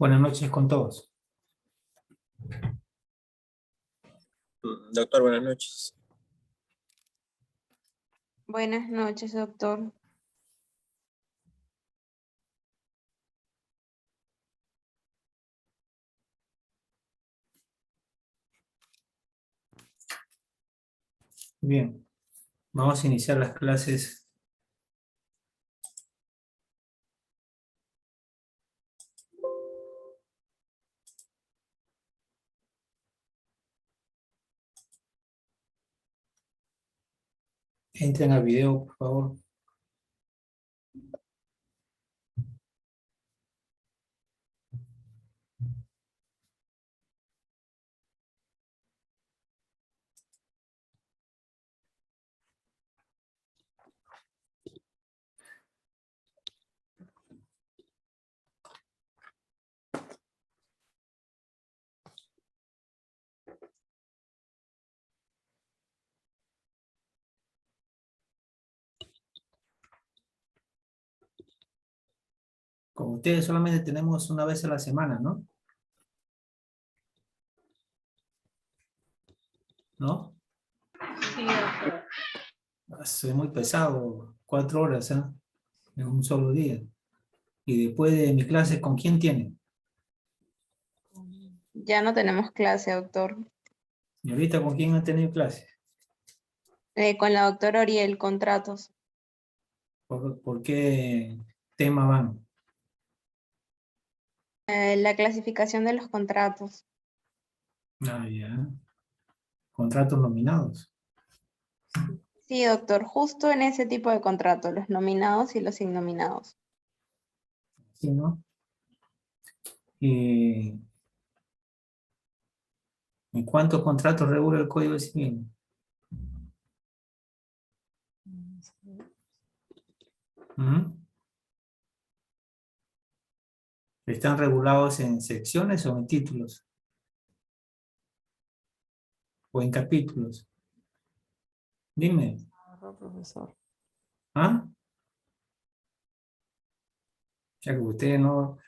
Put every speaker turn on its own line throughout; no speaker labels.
Buenas noches con todos.
Doctor, buenas noches.
Buenas noches, doctor.
Bien, vamos a iniciar las clases. Entren al video, por favor. Con ustedes solamente tenemos una vez a la semana, ¿no? ¿No?
Sí, doctor.
Soy muy pesado, 4 horas, ¿eh? En un solo día. Y después de mi clase, ¿con quién tienen?
Ya no tenemos clase, doctor.
¿Y ahorita con quién han tenido clase?
Con la doctora Oriel, contratos.
¿Por qué tema van?
La clasificación de los contratos.
Ah, ya. Contratos nominados.
Sí, doctor, justo en ese tipo de contratos, los nominados y los innominados.
¿Sí, no? ¿Y cuántos contratos regula el Código Civil? ¿Mm? ¿Están regulados en secciones o en títulos? ¿O en capítulos? Dime.
Profesor.
¿Ah? Ya que ustedes no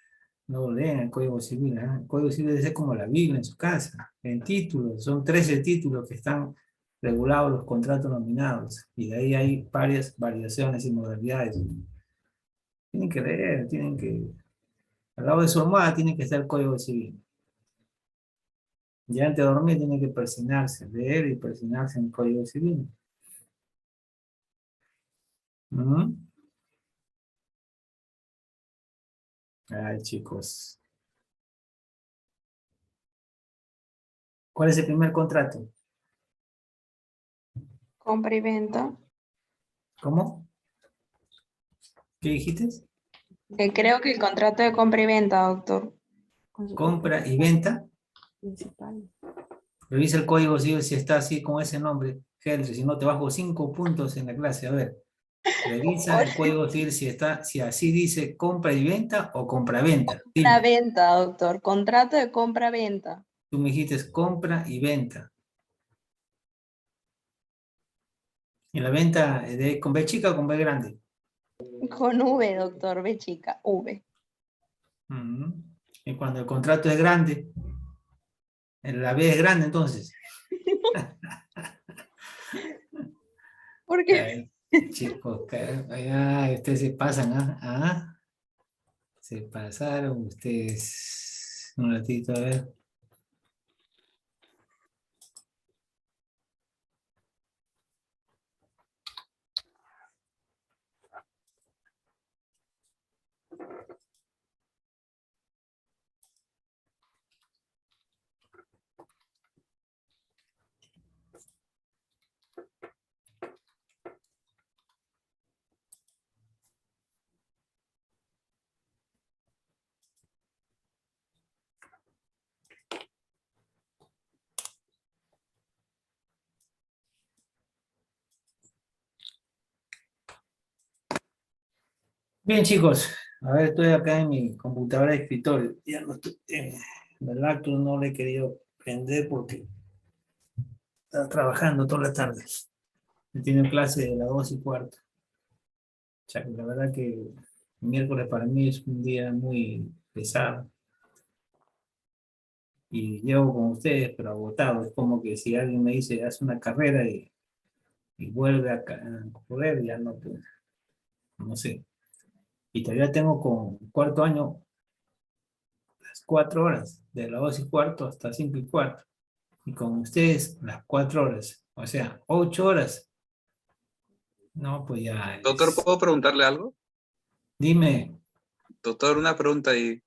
leen el Código Civil, ¿ah? El Código Civil debe ser como la Biblia en su casa. En títulos, son 13 títulos que están regulados los contratos nominados. Y de ahí hay varias variaciones y modalidades. Tienen que leer, al lado de su almohada tiene que estar el Código Civil. Ya antes de dormir tiene que persignarse, leer y persignarse en el Código Civil. ¿Mm? Ay, chicos. ¿Cuál es el primer contrato?
Compra y venta.
¿Cómo? ¿Qué dijiste?
Creo que el contrato de compra y venta, doctor.
Compra y venta.
Principal.
Revisa el Código Civil si está así con ese nombre, Henry, si no te bajo 5 puntos en la clase. A ver, revisa el Código Civil si así dice compra y venta o compra-venta.
La
Dime,
venta, doctor. Contrato de compra-venta.
tú me dijiste compra y venta. ¿Y la venta con B chica o con B grande?
Con V, doctor. B chica. V.
Ujú. Y cuando el contrato es grande, la B es grande entonces.
¿Por qué?
Ay, chicos, ustedes se pasan, ¿ah? ¿Ah? Se pasaron ustedes. Un ratito, a ver. Bien, chicos, a ver, estoy acá en mi computadora de escritorio. Ya no estoy, el laptop no le he querido prender porque está trabajando toda la tarde. Tiene clase de las 2:15. O sea, que la verdad que el miércoles para mí es un día muy pesado. y llevo con ustedes, pero agotado. Es como que si alguien me dice, haz una carrera y vuelve a correr, ya no, pues, no sé. Y todavía tengo con cuarto año las 4 horas, de las 2:15 hasta 5:15. Y con ustedes las 4 horas, o sea, 8 horas. No, pues ya
Doctor,
es.
¿puedo preguntarle algo?
Dime,
Doctor, una pregunta ahí.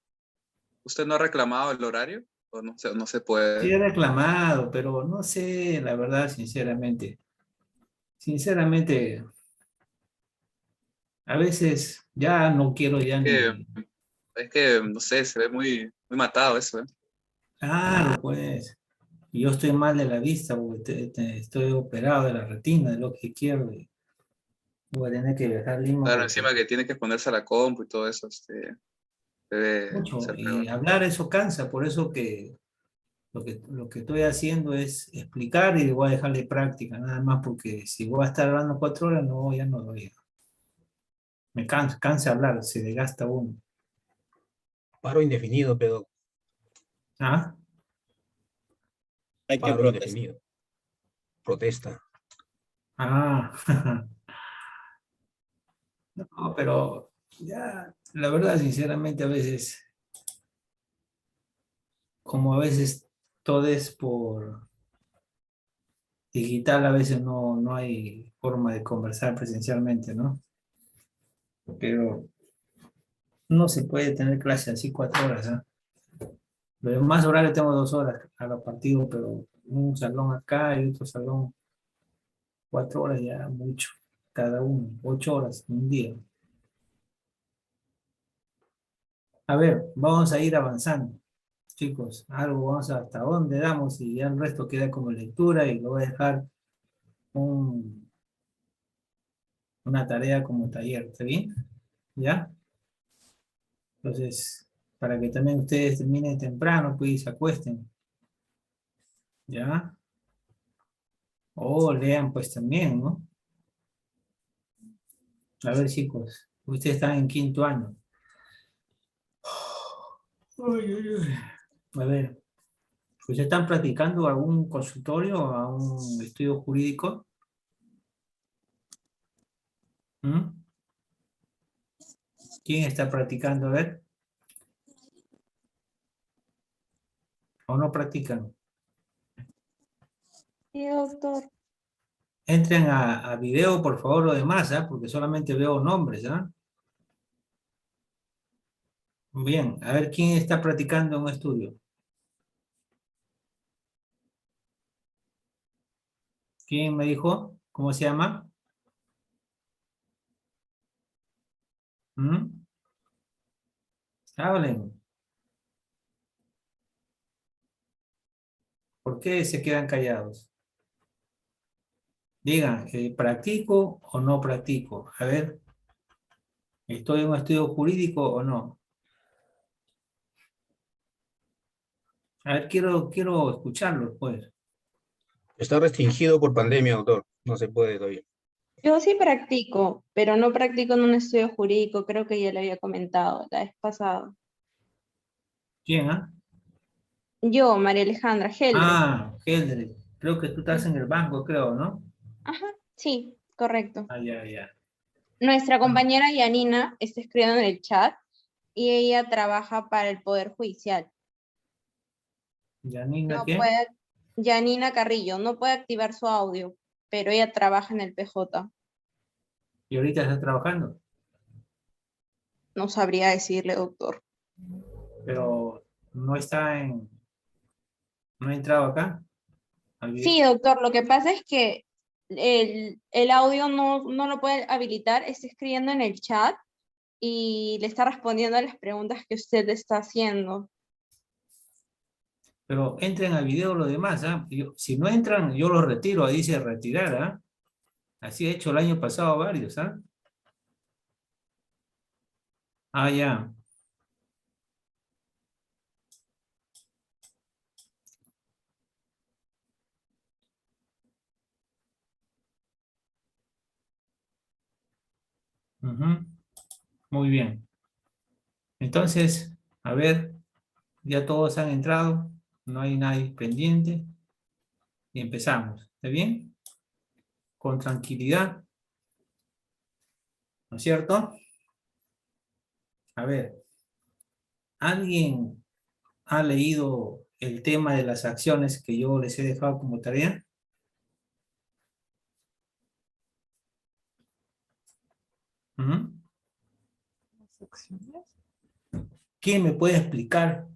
¿Usted no ha reclamado el horario? ¿O no se
sí
puede?
he reclamado, pero no sé, la verdad, sinceramente. Sinceramente, a veces ya no quiero ya
Que,
ni.
es que, no sé, se ve muy matado eso, ¿eh?
Claro, pues. Y yo estoy mal de la vista, porque estoy operado de la retina, del ojo izquierdo. Y voy a tener que viajar a Lima
Claro,
porque
encima que tiene que ponerse a la compu y todo eso, debe
mucho.
ser
Y
peor.
hablar eso cansa, por eso que lo que estoy haciendo es explicar y voy a dejarle práctica, nada más porque si voy a estar hablando 4 horas, no, ya no doy. Me cansa hablar, se desgasta uno.
Paro indefinido, pero
¿Ah?
Hay que
paro
protestar.
indefinido. Protesta.
Ah, no, pero ya, la verdad, sinceramente, a veces, como a veces todo es por digital, a veces no hay forma de conversar presencialmente, ¿no? Pero no se puede tener clase así 4 horas, ¿ah? Lo más horario tengo 2 horas a los partidos, pero un salón acá y otro salón 4 horas ya mucho, cada uno, 8 horas en un día. A ver, vamos a ir avanzando, chicos. Algo vamos hasta dónde damos y ya el resto queda como lectura y lo voy a dejar un- una tarea como taller, ¿está bien? ¿Ya? Entonces, para que también ustedes terminen temprano, pues y se acuesten, ¿ya? O lean pues también, ¿no? A ver, chicos, ustedes están en quinto año. Uy, uy, uy. A ver, pues están practicando algún consultorio, a un estudio jurídico. ¿Mm? ¿Quién está practicando? A ver, ¿o no practican?
Sí, doctor.
Entren a video, por favor, o demás, ¿ah? Porque solamente veo nombres, ¿ah? Bien, a ver, ¿quién está practicando un estudio? ¿Quién me dijo? ¿Cómo se llama? ¿Mm? Hablen. ¿Por qué se quedan callados? Digan, ¿practico o no practico? A ver, ¿estoy en un estudio jurídico o no? A ver, quiero escucharlo, pues.
Está restringido por pandemia, doctor. No se puede todavía.
Yo sí practico, pero no practico en un estudio jurídico, creo que ya le había comentado la vez pasada.
¿Quién, ah?
Yo, María Alejandra Geldres.
Ah, Heldred. Creo que tú estás en el banco, creo, ¿no?
Ajá, sí, correcto.
Ah, ya, ya.
Nuestra
Ah,
compañera Yanina está escribiendo en el chat y ella trabaja para el Poder Judicial.
¿Yanina
No
qué?
puede, Yanina Carrillo, no puede activar su audio, pero ella trabaja en el PJ.
¿Y ahorita está trabajando?
No sabría decirle, doctor.
Pero no está no ha entrado acá.
Sí, doctor, lo que pasa es que el audio no lo puede habilitar, está escribiendo en el chat y le está respondiendo a las preguntas que usted está haciendo.
Pero entren al video los demás, ¿ah? Si no entran, yo los retiro, ahí dice retirar, ¿ah? Así he hecho el año pasado varios, ¿ah? Ah, ya. Ujú. Muy bien. Entonces, a ver, ya todos han entrado. No hay nadie pendiente. Y empezamos. ¿Está bien? Con tranquilidad. ¿No es cierto? A ver. ¿Alguien ha leído el tema de las acciones que yo les he dejado como tarea? ¿Mm?
Las acciones.
¿Quién me puede explicar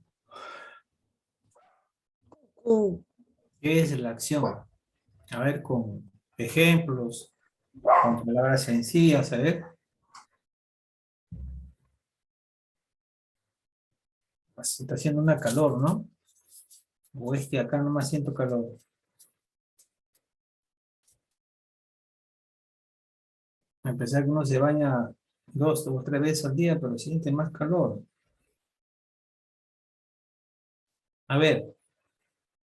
qué es la acción? A ver, con ejemplos, con palabras sencillas, a ver. Se está haciendo una calor, ¿no? O es que acá no me siento calor. A pesar que uno se baña 2 o 3 veces al día, pero siente más calor. A ver,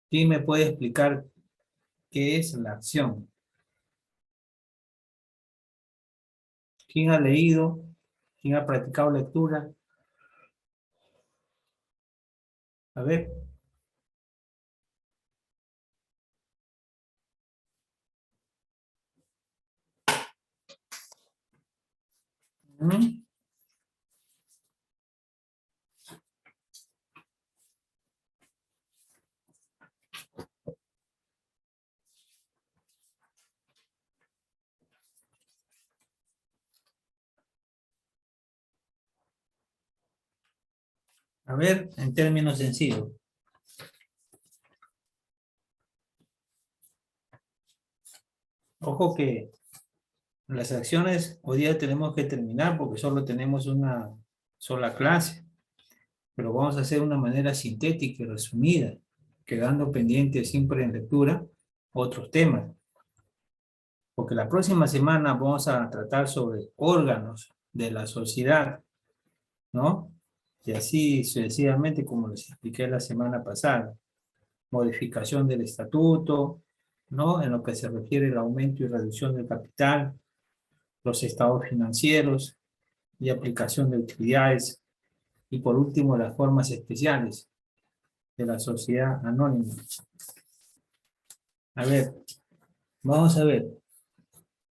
¿quién me puede explicar qué es la acción? ¿Quién ha leído? ¿Quién ha practicado lectura? A ver. ¿Mm? A ver, en términos sencillos. Ojo que las acciones hoy día tenemos que terminar porque solo tenemos una sola clase, pero vamos a hacer de una manera sintética y resumida, quedando pendiente siempre en lectura otros temas, porque la próxima semana vamos a tratar sobre órganos de la sociedad, ¿no? Y así sucesivamente como les expliqué la semana pasada, modificación del estatuto, ¿no? En lo que se refiere al aumento y reducción del capital, los estados financieros y aplicación de utilidades, y por último las formas especiales de la sociedad anónima. A ver, vamos a ver.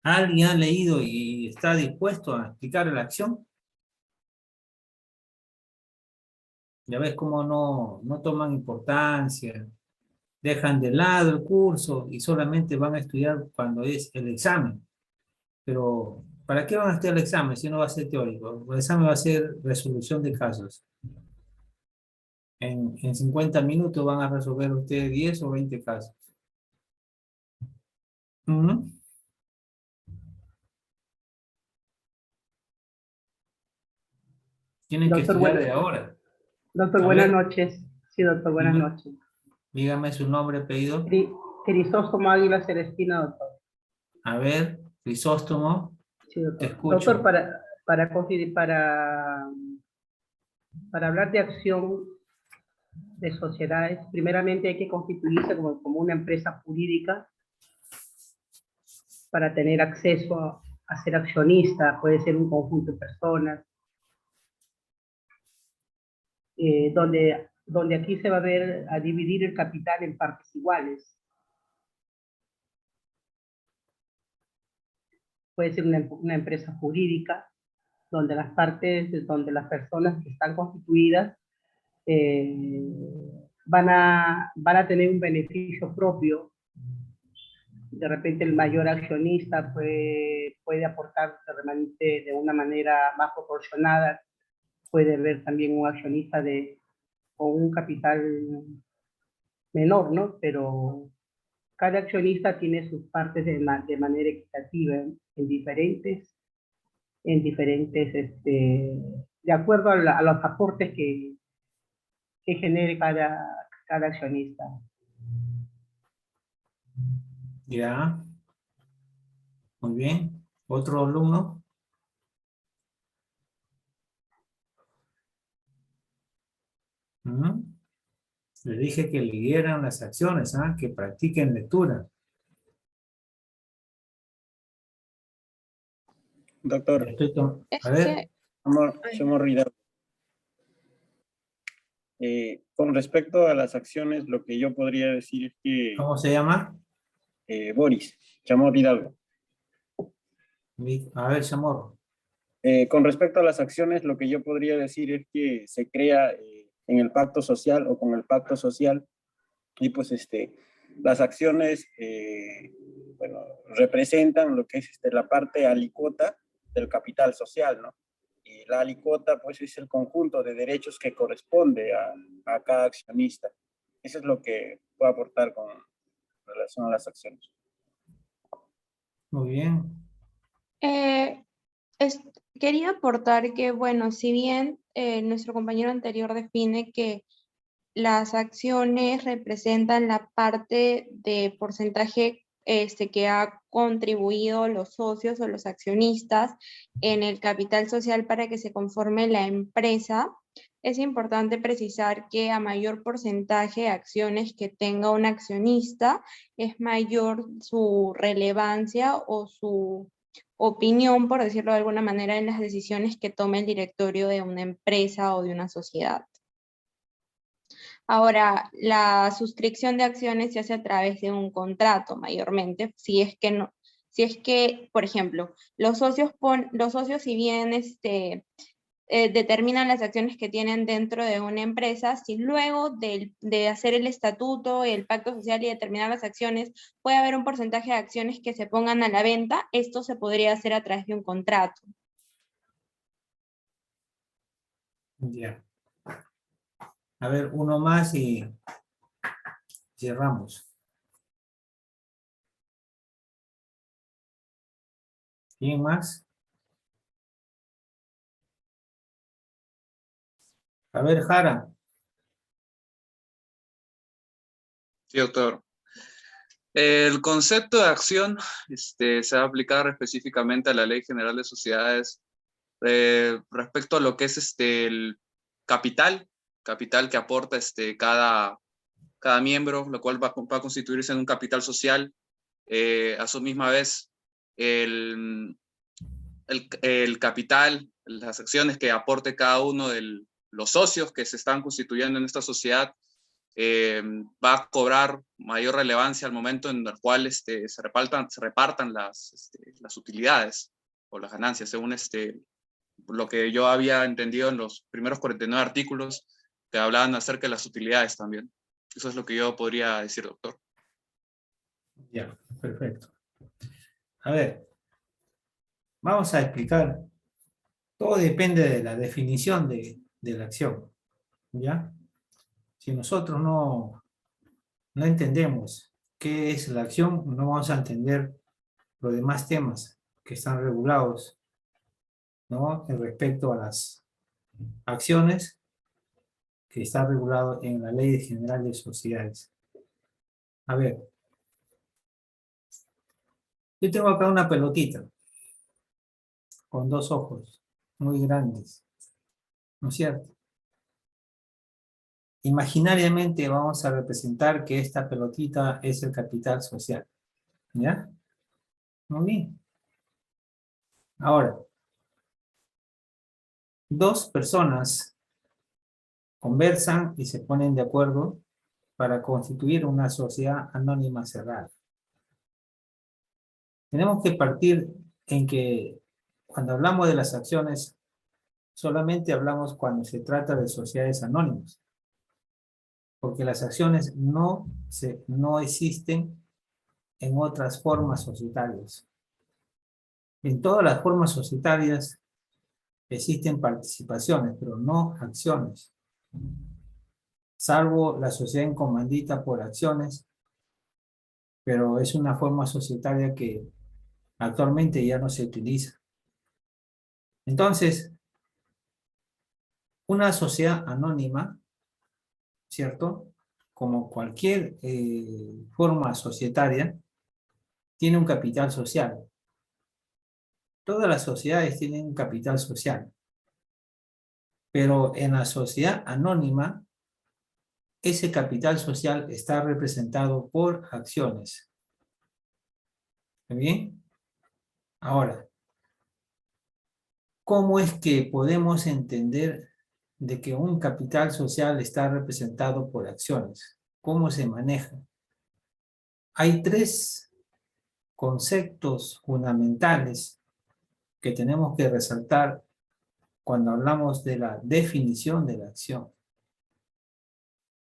¿Alguien ha leído y está dispuesto a explicar la acción? Ya ves cómo no toman importancia, dejan de lado el curso y solamente van a estudiar cuando es el examen. Pero, ¿para qué van a estudiar el examen si no va a ser teórico? El examen va a ser resolución de casos. En 50 minutos van a resolver ustedes 10 o 20 casos. Ujú. Tienen que
Doctor,
estudiar de ahora.
doctor,
A
buenas
ver,
noches. Sí, doctor, buenas
dígame,
noches.
dígame su nombre, apellido.
Crisóstomo Águila Celestina, doctor.
A ver, Crisóstomo,
Sí,
te
doctor. Doctor,
escucho.
para hablar de acción de sociedades, primeramente hay que constituirse como una empresa jurídica para tener acceso a ser accionista, puede ser un conjunto de personas, donde aquí se va a dividir el capital en partes iguales. Puede ser una empresa jurídica, donde donde las personas que están constituidas van a tener un beneficio propio. De repente el mayor accionista puede aportar de una manera más proporcionada, puede haber también un accionista con un capital menor, ¿no? Pero cada accionista tiene sus partes de manera equitativa en diferentes de acuerdo a los aportes que genere cada accionista.
Ya, muy bien. ¿Otro alumno? Ujú. Les dije que leyeran las acciones, ¿ah? Que practiquen lectura.
Doctor,
A
Es
ver,
que,
somos ruido. Con respecto a las acciones, lo que yo podría decir es que
¿Cómo se llama?
Boris, Chamorro Hidalgo.
A ver, Chamorro.
Con respecto a las acciones, lo que yo podría decir es que se crea en el pacto social o con el pacto social y pues las acciones bueno, representan lo que es la parte alícuota del capital social, ¿no? Y la alícuota pues es el conjunto de derechos que corresponde a cada accionista. Eso es lo que puedo aportar con relación a las acciones.
Muy bien.
Eh, Quería aportar que, bueno, si bien nuestro compañero anterior define que las acciones representan la parte de porcentaje que ha contribuido los socios o los accionistas en el capital social para que se conforme la empresa. Es importante precisar que a mayor porcentaje de acciones que tenga un accionista, es mayor su relevancia o su opinión, por decirlo de alguna manera, en las decisiones que tome el directorio de una empresa o de una sociedad. Ahora, la suscripción de acciones se hace a través de un contrato mayormente, si es que, por ejemplo, los socios si bien determinan las acciones que tienen dentro de una empresa, si luego de hacer el estatuto, el pacto social y determinar las acciones, puede haber un porcentaje de acciones que se pongan a la venta, esto se podría hacer a través de un contrato.
Ya. A ver, uno más y cerramos. ¿Quién más? A ver, Jara.
Sí, doctor. El concepto de acción se va a aplicar específicamente a la Ley General de Sociedades respecto a lo que es el capital que aporta cada miembro, lo cual va a constituirse en un capital social. A su misma vez, el capital, las acciones que aporte cada uno de los socios que se están constituyendo en esta sociedad, va a cobrar mayor relevancia al momento en el cual se repartan las utilidades o las ganancias, según lo que yo había entendido en los primeros 49 artículos que hablaban acerca de las utilidades también. Eso es lo que yo podría decir, doctor.
Ya, perfecto. A ver, vamos a explicar. Todo depende de la definición de la acción, ¿ya? Si nosotros no entendemos qué es la acción, no vamos a entender los demás temas que están regulados, ¿no? En respecto a las acciones que está regulado en la Ley General de Sociedades. A ver, yo tengo acá una pelotita con dos ojos muy grandes, ¿no es cierto? Imaginariamente vamos a representar que esta pelotita es el capital social, ¿ya? Muy bien. Ahora, dos personas conversan y se ponen de acuerdo para constituir una sociedad anónima cerrada. Tenemos que partir en que cuando hablamos de las acciones, solamente hablamos cuando se trata de sociedades anónimas, porque las acciones no existen en otras formas societarias. En todas las formas societarias existen participaciones, pero no acciones, salvo la sociedad en comandita por acciones, pero es una forma societaria que actualmente ya no se utiliza. Entonces, una sociedad anónima, ¿cierto? Como cualquier forma societaria, tiene un capital social. Todas las sociedades tienen un capital social. Pero en la sociedad anónima, ese capital social está representado por acciones. ¿Está bien? Ahora, ¿cómo es que podemos entender de que un capital social está representado por acciones. ¿Cómo se maneja? Hay tres conceptos fundamentales que tenemos que resaltar cuando hablamos de la definición de la acción.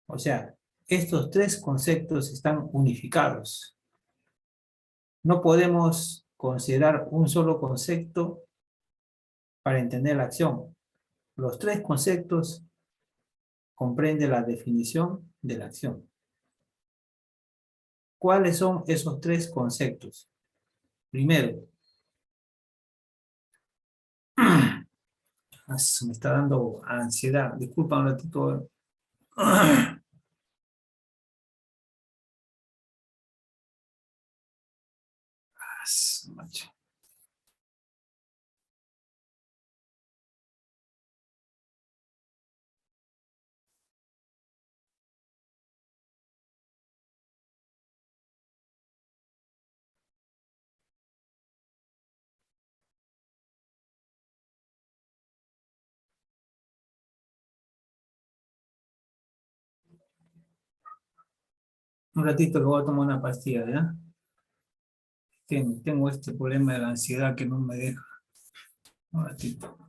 O sea, estos tres conceptos están unificados. No podemos considerar un solo concepto para entender la acción. Los tres conceptos comprenden la definición de la acción. ¿Cuáles son esos tres conceptos? Primero, me está dando ansiedad. Disculpa un ratito. Macho. Un ratito que voy a tomar una pastilla, ¿ya? Tengo este problema de la ansiedad que no me deja. Un ratito.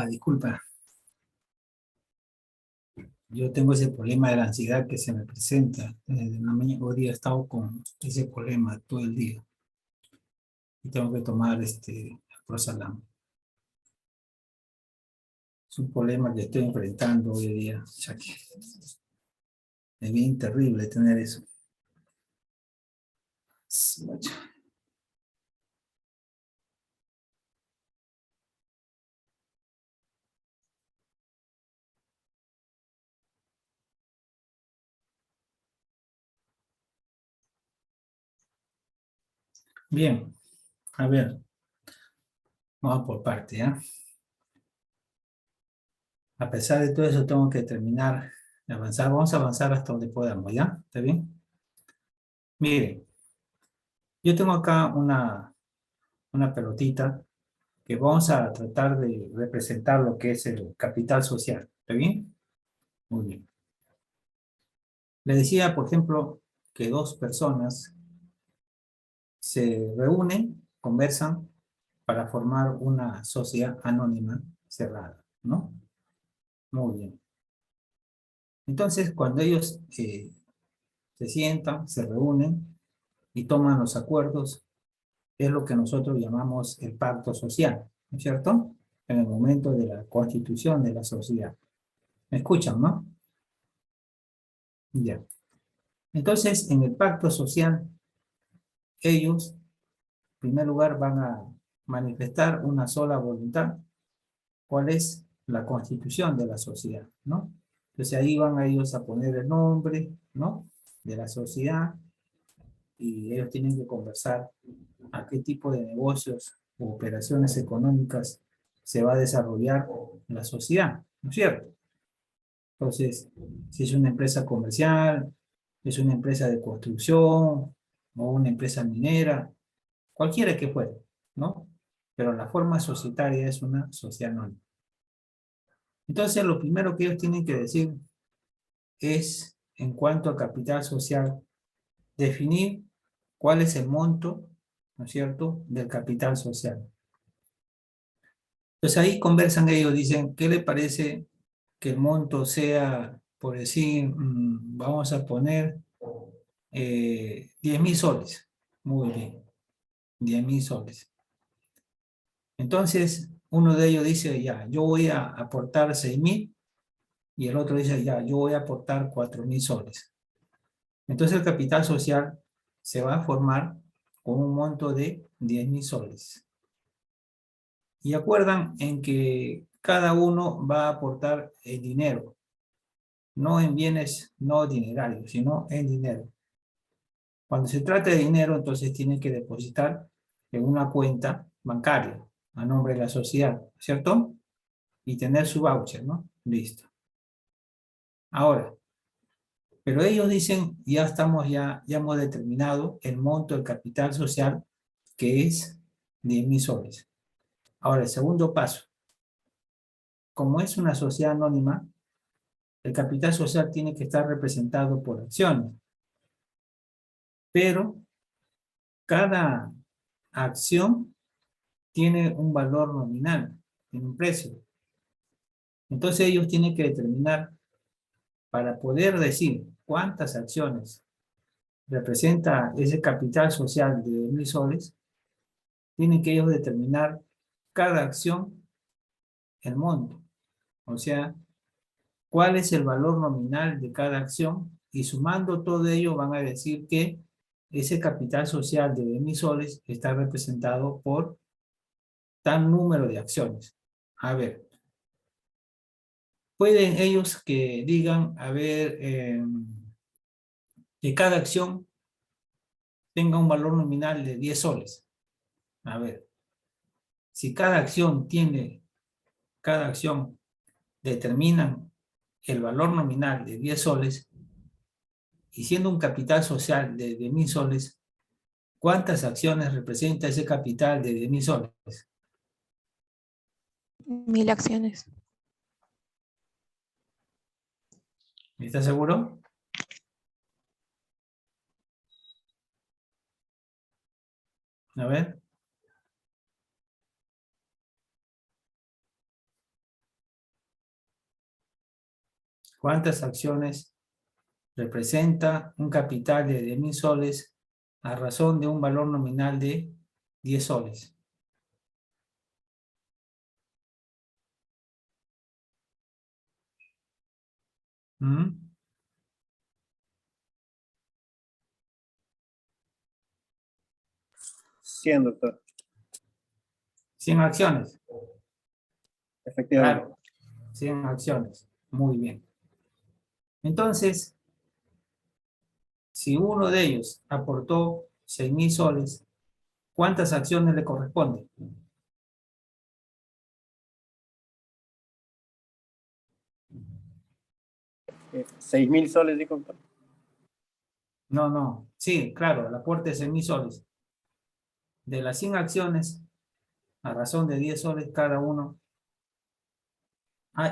Disculpa. Yo tengo ese problema de la ansiedad que se me presenta. Desde la mañana, hoy día he estado con ese problema todo el día. Y tengo que tomar Prozalam. Es un problema que estoy enfrentando hoy día. Ya que es bien terrible tener eso. Bien, a ver, vamos por parte, ¿ya? A pesar de todo eso, tengo que terminar de avanzar. Vamos a avanzar hasta donde podamos, ¿ya? ¿Está bien? Miren, yo tengo acá una pelotita que vamos a tratar de representar lo que es el capital social. ¿Está bien? Muy bien. Le decía, por ejemplo, que dos personas se reúnen, conversan para formar una sociedad anónima cerrada, ¿no? Muy bien. Entonces, cuando ellos se sientan, se reúnen y toman los acuerdos, es lo que nosotros llamamos el pacto social, ¿no es cierto? En el momento de la constitución de la sociedad. ¿Me escuchan, no? Ya. Entonces, en el pacto social, ellos, en primer lugar, van a manifestar una sola voluntad. ¿Cuál es? La constitución de la sociedad, ¿no? Entonces ahí van a ellos a poner el nombre, ¿no? De la sociedad y ellos tienen que conversar a qué tipo de negocios o operaciones económicas se va a desarrollar la sociedad, ¿no es cierto? Entonces, si es una empresa comercial, es una empresa de construcción o una empresa minera, cualquiera que fuera, ¿no? Pero la forma societaria es una sociedad anónima. Entonces, lo primero que ellos tienen que decir es, en cuanto a capital social, definir cuál es el monto, ¿no es cierto?, del capital social. Entonces ahí conversan ellos, dicen, ¿qué le parece que el monto sea, por decir, vamos a poner 10.000 soles? Muy bien, 10.000 soles. Entonces, uno de ellos dice, ya, yo voy a aportar 6.000, y el otro dice, ya, yo voy a aportar 4.000 soles. Entonces el capital social se va a formar con un monto de 10.000 soles. Y acuerdan en que cada uno va a aportar el dinero, no en bienes no dinerarios, sino en dinero. Cuando se trata de dinero, entonces tienen que depositar en una cuenta bancaria a nombre de la sociedad, ¿cierto? Y tener su voucher, ¿no? Listo. Ahora, pero ellos dicen, ya hemos determinado el monto del capital social, que es 10.000 soles. Ahora, el segundo paso. Como es una sociedad anónima, el capital social tiene que estar representado por acciones. Pero cada acción tiene un valor nominal, tiene un precio. Entonces ellos tienen que determinar, para poder decir cuántas acciones representa ese capital social de 10.000 soles, tienen que ellos determinar cada acción el monto. O sea, cuál es el valor nominal de cada acción y sumando todo ello van a decir que ese capital social de 10.000 soles está representado por tal número de acciones. A ver, pueden ellos que digan, a ver, que cada acción tenga un valor nominal de 10 soles. A ver, si cada acción determina el valor nominal de 10 soles, y siendo un capital social de 10.000 soles, ¿cuántas acciones representa ese capital de 10.000 soles?
1.000 acciones.
¿Estás seguro? A ver. ¿Cuántas acciones representa un capital de 10.000 soles a razón de un valor nominal de 10 soles? ¿Mm?
Sí, doctor.
100 acciones.
Efectivamente.
Claro, 100 acciones. Muy bien. Entonces, si uno de ellos aportó 6.000 soles, ¿cuántas acciones le corresponden?
Eh, 6.000 soles, dijo, doctor.
No, no. Sí, claro, el aporte de 6.000 soles. De las 100 acciones, a razón de 10 soles cada uno,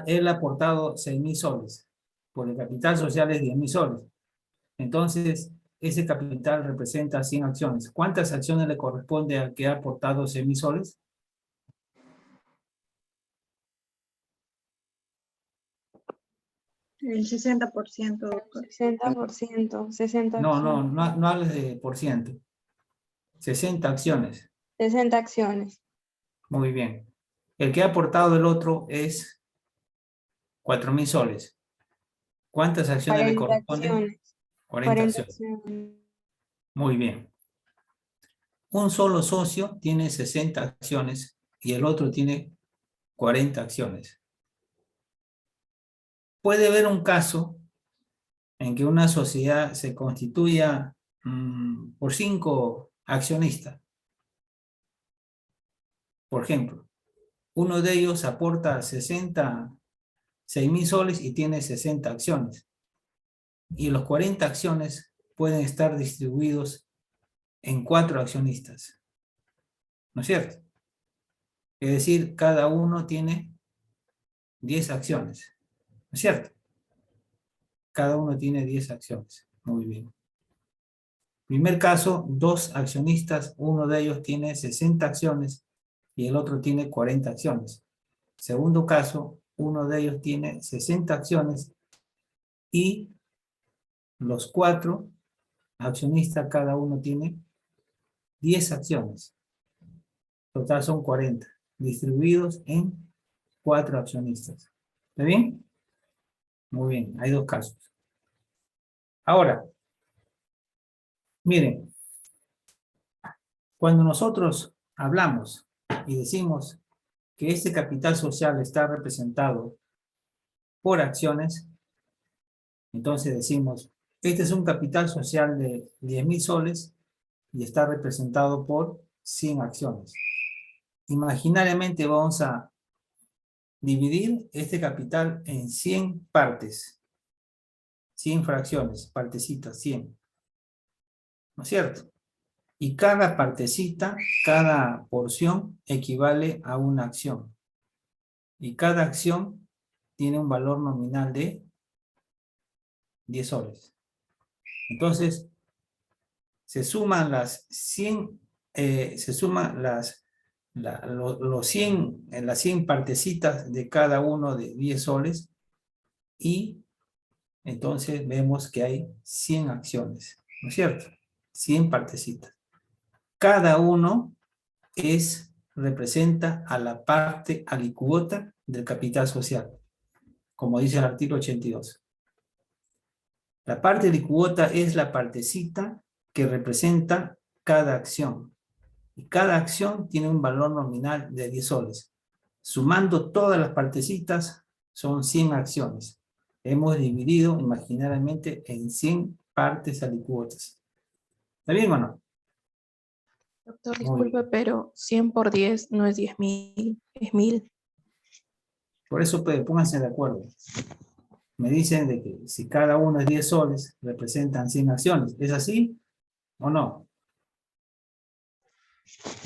él ha aportado 6.000 soles. Por el capital social es 10.000 soles. Entonces, ese capital representa 100 acciones. ¿Cuántas acciones le corresponde al que ha aportado 6.000 soles?
El 60%, doctor.
60%, 60
No, no,
acciones.
no, no hables de por ciento. 60 acciones.
60 acciones.
Muy bien. El que ha aportado el otro es 4.000 soles. ¿Cuántas acciones le
40
corresponden?
acciones.
40
40
acciones.
acciones.
Muy bien. Un solo socio tiene 60 acciones y el otro tiene 40 acciones. Puede haber un caso en que una sociedad se constituya por 5 accionistas. Por ejemplo, uno de ellos aporta 6.000 soles y tiene 60 acciones. Y los 40 acciones pueden estar distribuidos en 4 accionistas. ¿No es cierto? Es decir, cada uno tiene 10 acciones. ¿No es cierto? Cada uno tiene 10 acciones. Muy bien. Primer caso, 2 accionistas, uno de ellos tiene 60 acciones y el otro tiene 40 acciones. Segundo caso, uno de ellos tiene 60 acciones y los 4 accionistas, cada uno tiene 10 acciones. Total son 40, distribuidos en 4 accionistas. ¿Está bien? Muy bien, hay 2 casos. Ahora, miren, cuando nosotros hablamos y decimos que este capital social está representado por acciones, entonces decimos, este es un capital social de 10.000 soles y está representado por 100 acciones. Imaginariamente vamos a dividir este capital en 100 partes, 100 fracciones, partecitas, 100. ¿No es cierto? Y cada partecita, cada porción equivale a una acción. Y cada acción tiene un valor nominal de 10 soles. Entonces, se suman las 100, se suman los 100, las 100 partecitas de cada uno de 10 soles y entonces vemos que hay 100 acciones, ¿no es cierto? 100 partecitas. Cada uno representa a la parte alícuota del capital social, como dice el artículo 82. La parte alícuota es la partecita que representa cada acción. Y cada acción tiene un valor nominal de 10 soles. Sumando todas las partecitas, son 100 acciones. Hemos dividido imaginariamente en 100 partes alícuotas. ¿Está bien o no?
Doctor,
Muy
disculpe,
bien.
pero 100 por 10 no es 10.000, es 1.000.
Por eso pues, pónganse de acuerdo. Me dicen de que si cada uno es 10 soles, representan 100 acciones. ¿Es así o no?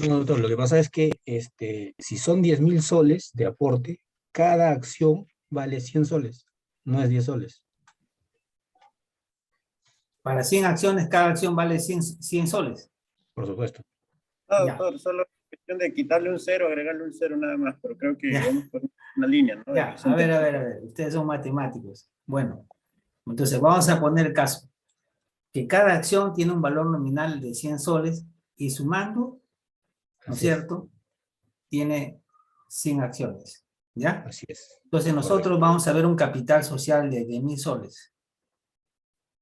No, doctor, lo que pasa es que si son 10.000 soles de aporte, cada acción vale 100 soles, no es 10 soles.
Para 100 acciones, cada acción vale 100 soles.
Por supuesto.
No,
Ya.
doctor, solo cuestión de quitarle un 0, agregarle un 0 nada más, pero creo que vamos por una línea, ¿no?
Ya, a ver, ustedes son matemáticos. Bueno, entonces vamos a poner el caso. Que cada acción tiene un valor nominal de 100 soles y sumando, ¿no es
Así es.
cierto? Tiene 100 acciones, ¿ya?
Así es.
Entonces nosotros vamos a ver un capital social de 10.000 soles.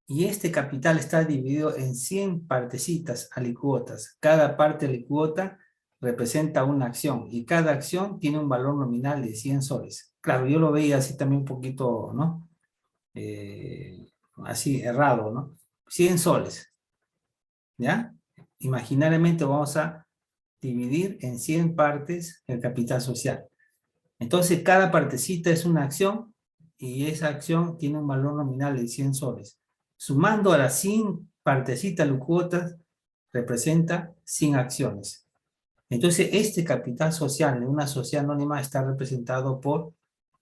Y este capital está dividido en 100 partecitas alicuotas. Cada parte alicuota representa una acción y cada acción tiene un valor nominal de 100 soles. Claro, yo lo veía así también un poquito, ¿no? Así errado, ¿no? 100 soles, ¿ya? Imaginariamente vamos a dividir en 100 partes el capital social. Entonces cada partecita es una acción y esa acción tiene un valor nominal de 100 soles. Sumando a las 100 partecitas alicuotas representa 100 acciones. Entonces este capital social de una sociedad anónima está representado por,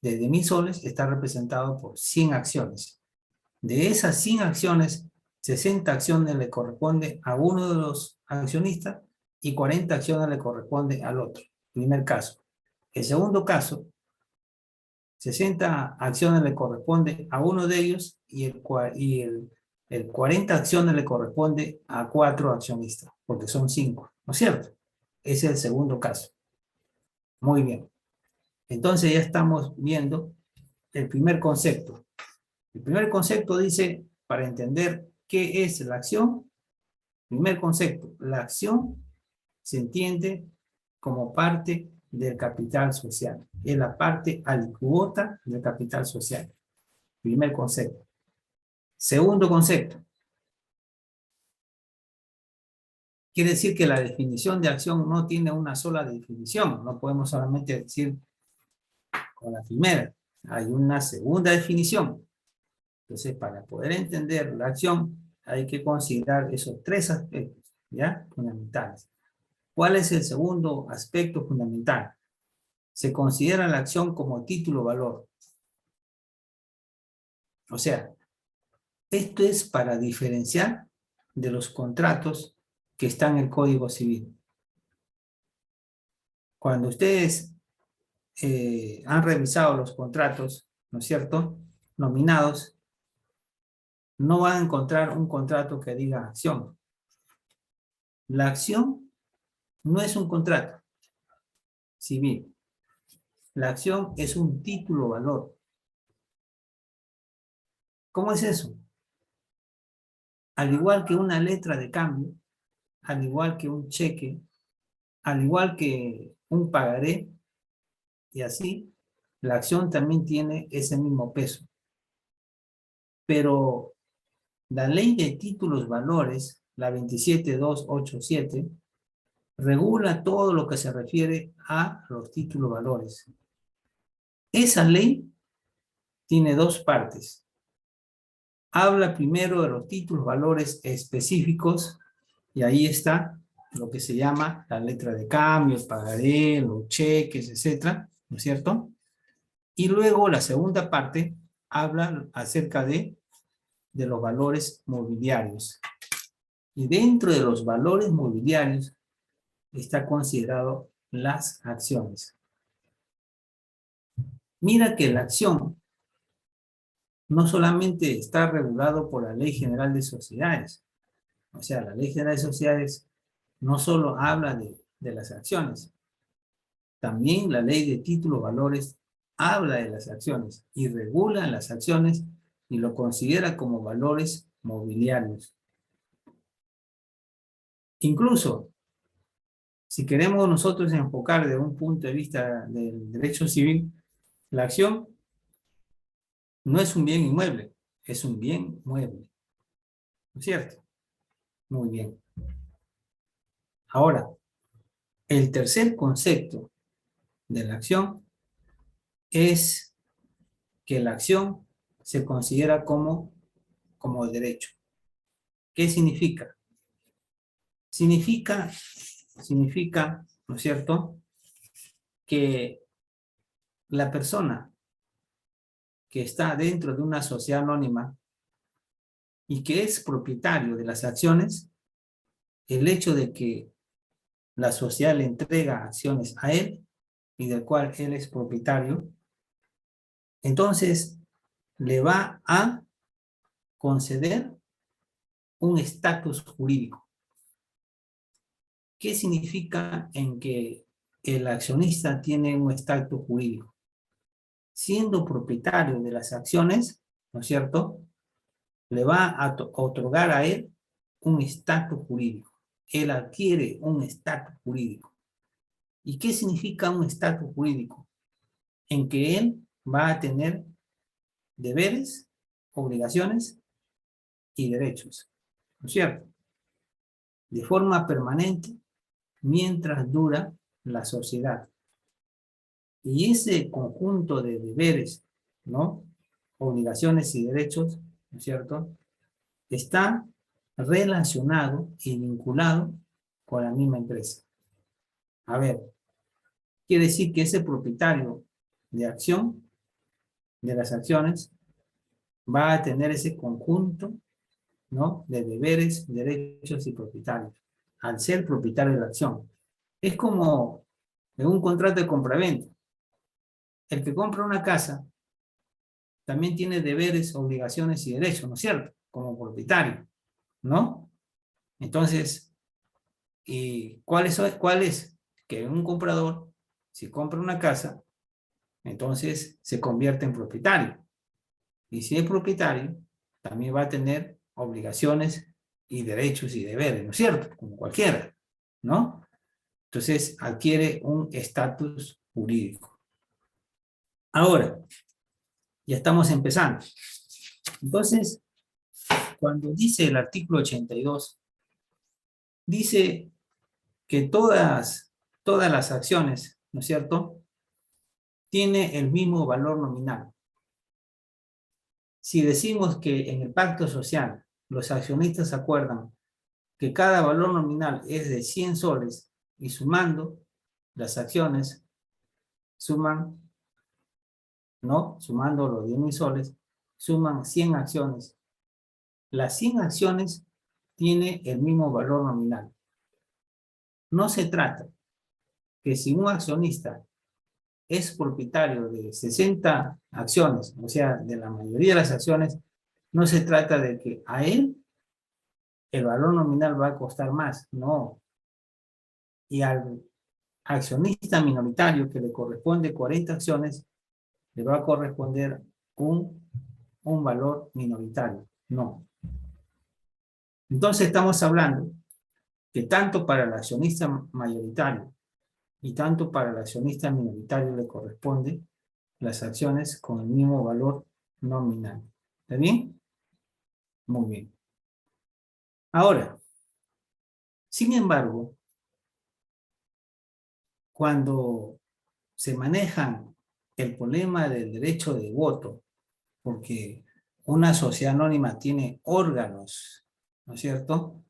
desde 1.000 soles, está representado por 100 acciones. De esas 100 acciones, 60 acciones le corresponde a uno de los accionistas y 40 acciones le corresponde al otro. Primer caso. El segundo caso, 60 acciones le corresponde a uno de ellos y el 40 acciones le corresponde a 4 accionistas, porque son 5, ¿no es cierto? Ese es el segundo caso. Muy bien. Entonces ya estamos viendo el primer concepto. El primer concepto dice, para entender qué es la acción, primer concepto, la acción se entiende como parte del capital social. Es la parte alicuota del capital social. Primer concepto. Segundo concepto. Quiere decir que la definición de acción no tiene una sola definición. No podemos solamente decir con la primera. Hay una segunda definición. Entonces, para poder entender la acción, hay que considerar esos 3 aspectos, ¿ya? Fundamentales. ¿Cuál es el segundo aspecto fundamental? Se considera la acción como título-valor. O sea, esto es para diferenciar de los contratos que están en el Código Civil. Cuando ustedes han revisado los contratos, ¿no es cierto?, nominados, no van a encontrar un contrato que diga acción. La acción no es un contrato civil. La acción es un título-valor. ¿Cómo es eso? Al igual que una letra de cambio, al igual que un cheque, al igual que un pagaré, y así, la acción también tiene ese mismo peso. Pero la ley de títulos valores, la 27287, regula todo lo que se refiere a los títulos valores. Esa ley tiene 2 partes. Habla primero de los títulos valores específicos y ahí está lo que se llama la letra de cambio, el pagaré, los cheques, etcétera, ¿no es cierto? Y luego la segunda parte habla acerca de los valores mobiliarios. Y dentro de los valores mobiliarios está considerado las acciones. Mira que la acción no solamente está regulado por la Ley General de Sociedades. O sea, la Ley General de Sociedades no solo habla de las acciones, también la Ley de Títulos Valores habla de las acciones y regula las acciones y lo considera como valores mobiliarios. Incluso, si queremos nosotros enfocar desde un punto de vista del derecho civil, la acción no es un bien inmueble, es un bien mueble. ¿No es cierto? Muy bien. Ahora, el tercer concepto de la acción es que la acción se considera como derecho. ¿Qué significa? Significa, ¿no es cierto?, que la persona que está dentro de una sociedad anónima y que es propietario de las acciones, el hecho de que la sociedad le entrega acciones a él y del cual él es propietario, entonces le va a conceder un estatus jurídico. ¿Qué significa en que el accionista tiene un estatus jurídico? Siendo propietario de las acciones, ¿no es cierto?, le va a otorgar a él un estatus jurídico. Él adquiere un estatus jurídico. ¿Y qué significa un estatus jurídico? En que él va a tener deberes, obligaciones y derechos, ¿no es cierto?, de forma permanente mientras dura la sociedad. Y ese conjunto de deberes, ¿no?, obligaciones y derechos, ¿no es cierto?, está relacionado y vinculado con la misma empresa. A ver, quiere decir que ese propietario de acción, de las acciones, va a tener ese conjunto, ¿no?, de deberes, derechos y propietarios, al ser propietario de la acción. Es como en un contrato de compraventa. El que compra una casa también tiene deberes, obligaciones y derechos, ¿no es cierto?, como propietario, ¿no? Entonces, ¿cuál es? Que un comprador, si compra una casa, entonces se convierte en propietario. Y si es propietario, también va a tener obligaciones y derechos y deberes, ¿no es cierto?, como cualquiera, ¿no? Entonces adquiere un estatus jurídico. Ahora, ya estamos empezando. Entonces, cuando dice el artículo 82, dice que todas las acciones, ¿no es cierto?, tiene el mismo valor nominal. Si decimos que en el pacto social los accionistas acuerdan que cada valor nominal es de 100 soles y sumando las acciones suman, ¿no?, sumando los 10.000 soles, suman 100 acciones. Las 100 acciones tienen el mismo valor nominal. No se trata que si un accionista es propietario de 60 acciones, o sea, de la mayoría de las acciones, no se trata de que a él el valor nominal va a costar más, no. Y al accionista minoritario que le corresponde 40 acciones, le va a corresponder un valor minoritario, no. Entonces estamos hablando que tanto para el accionista mayoritario y tanto para el accionista minoritario le corresponde las acciones con el mismo valor nominal. ¿Está bien? Muy bien. Ahora, sin embargo, cuando se maneja el problema del derecho de voto, porque una sociedad anónima tiene órganos, ¿no es cierto?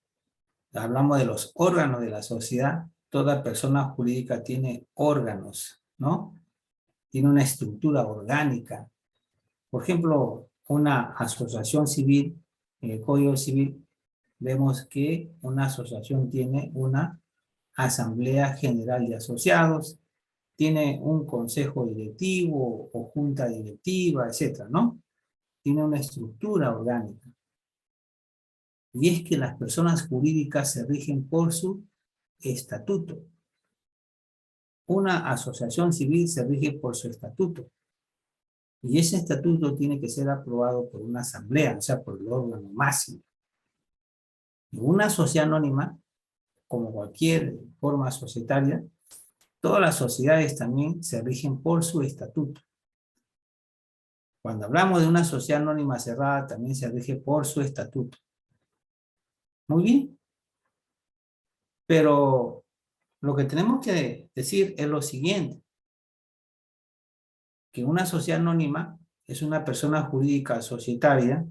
Hablamos de los órganos de la sociedad. Toda persona jurídica tiene órganos, ¿no? Tiene una estructura orgánica. Por ejemplo, una asociación civil, en el Código Civil, vemos que una asociación tiene una asamblea general de asociados, tiene un consejo directivo o junta directiva, etcétera, ¿no? Tiene una estructura orgánica. Y es que las personas jurídicas se rigen por su estatuto. Una asociación civil se rige por su estatuto. Y ese estatuto tiene que ser aprobado por una asamblea, o sea, por el órgano máximo. Y una sociedad anónima, como cualquier forma societaria, todas las sociedades también se rigen por su estatuto. Cuando hablamos de una sociedad anónima cerrada, también se rige por su estatuto. Muy bien. Pero lo que tenemos que decir es lo siguiente. Que una sociedad anónima es una persona jurídica societaria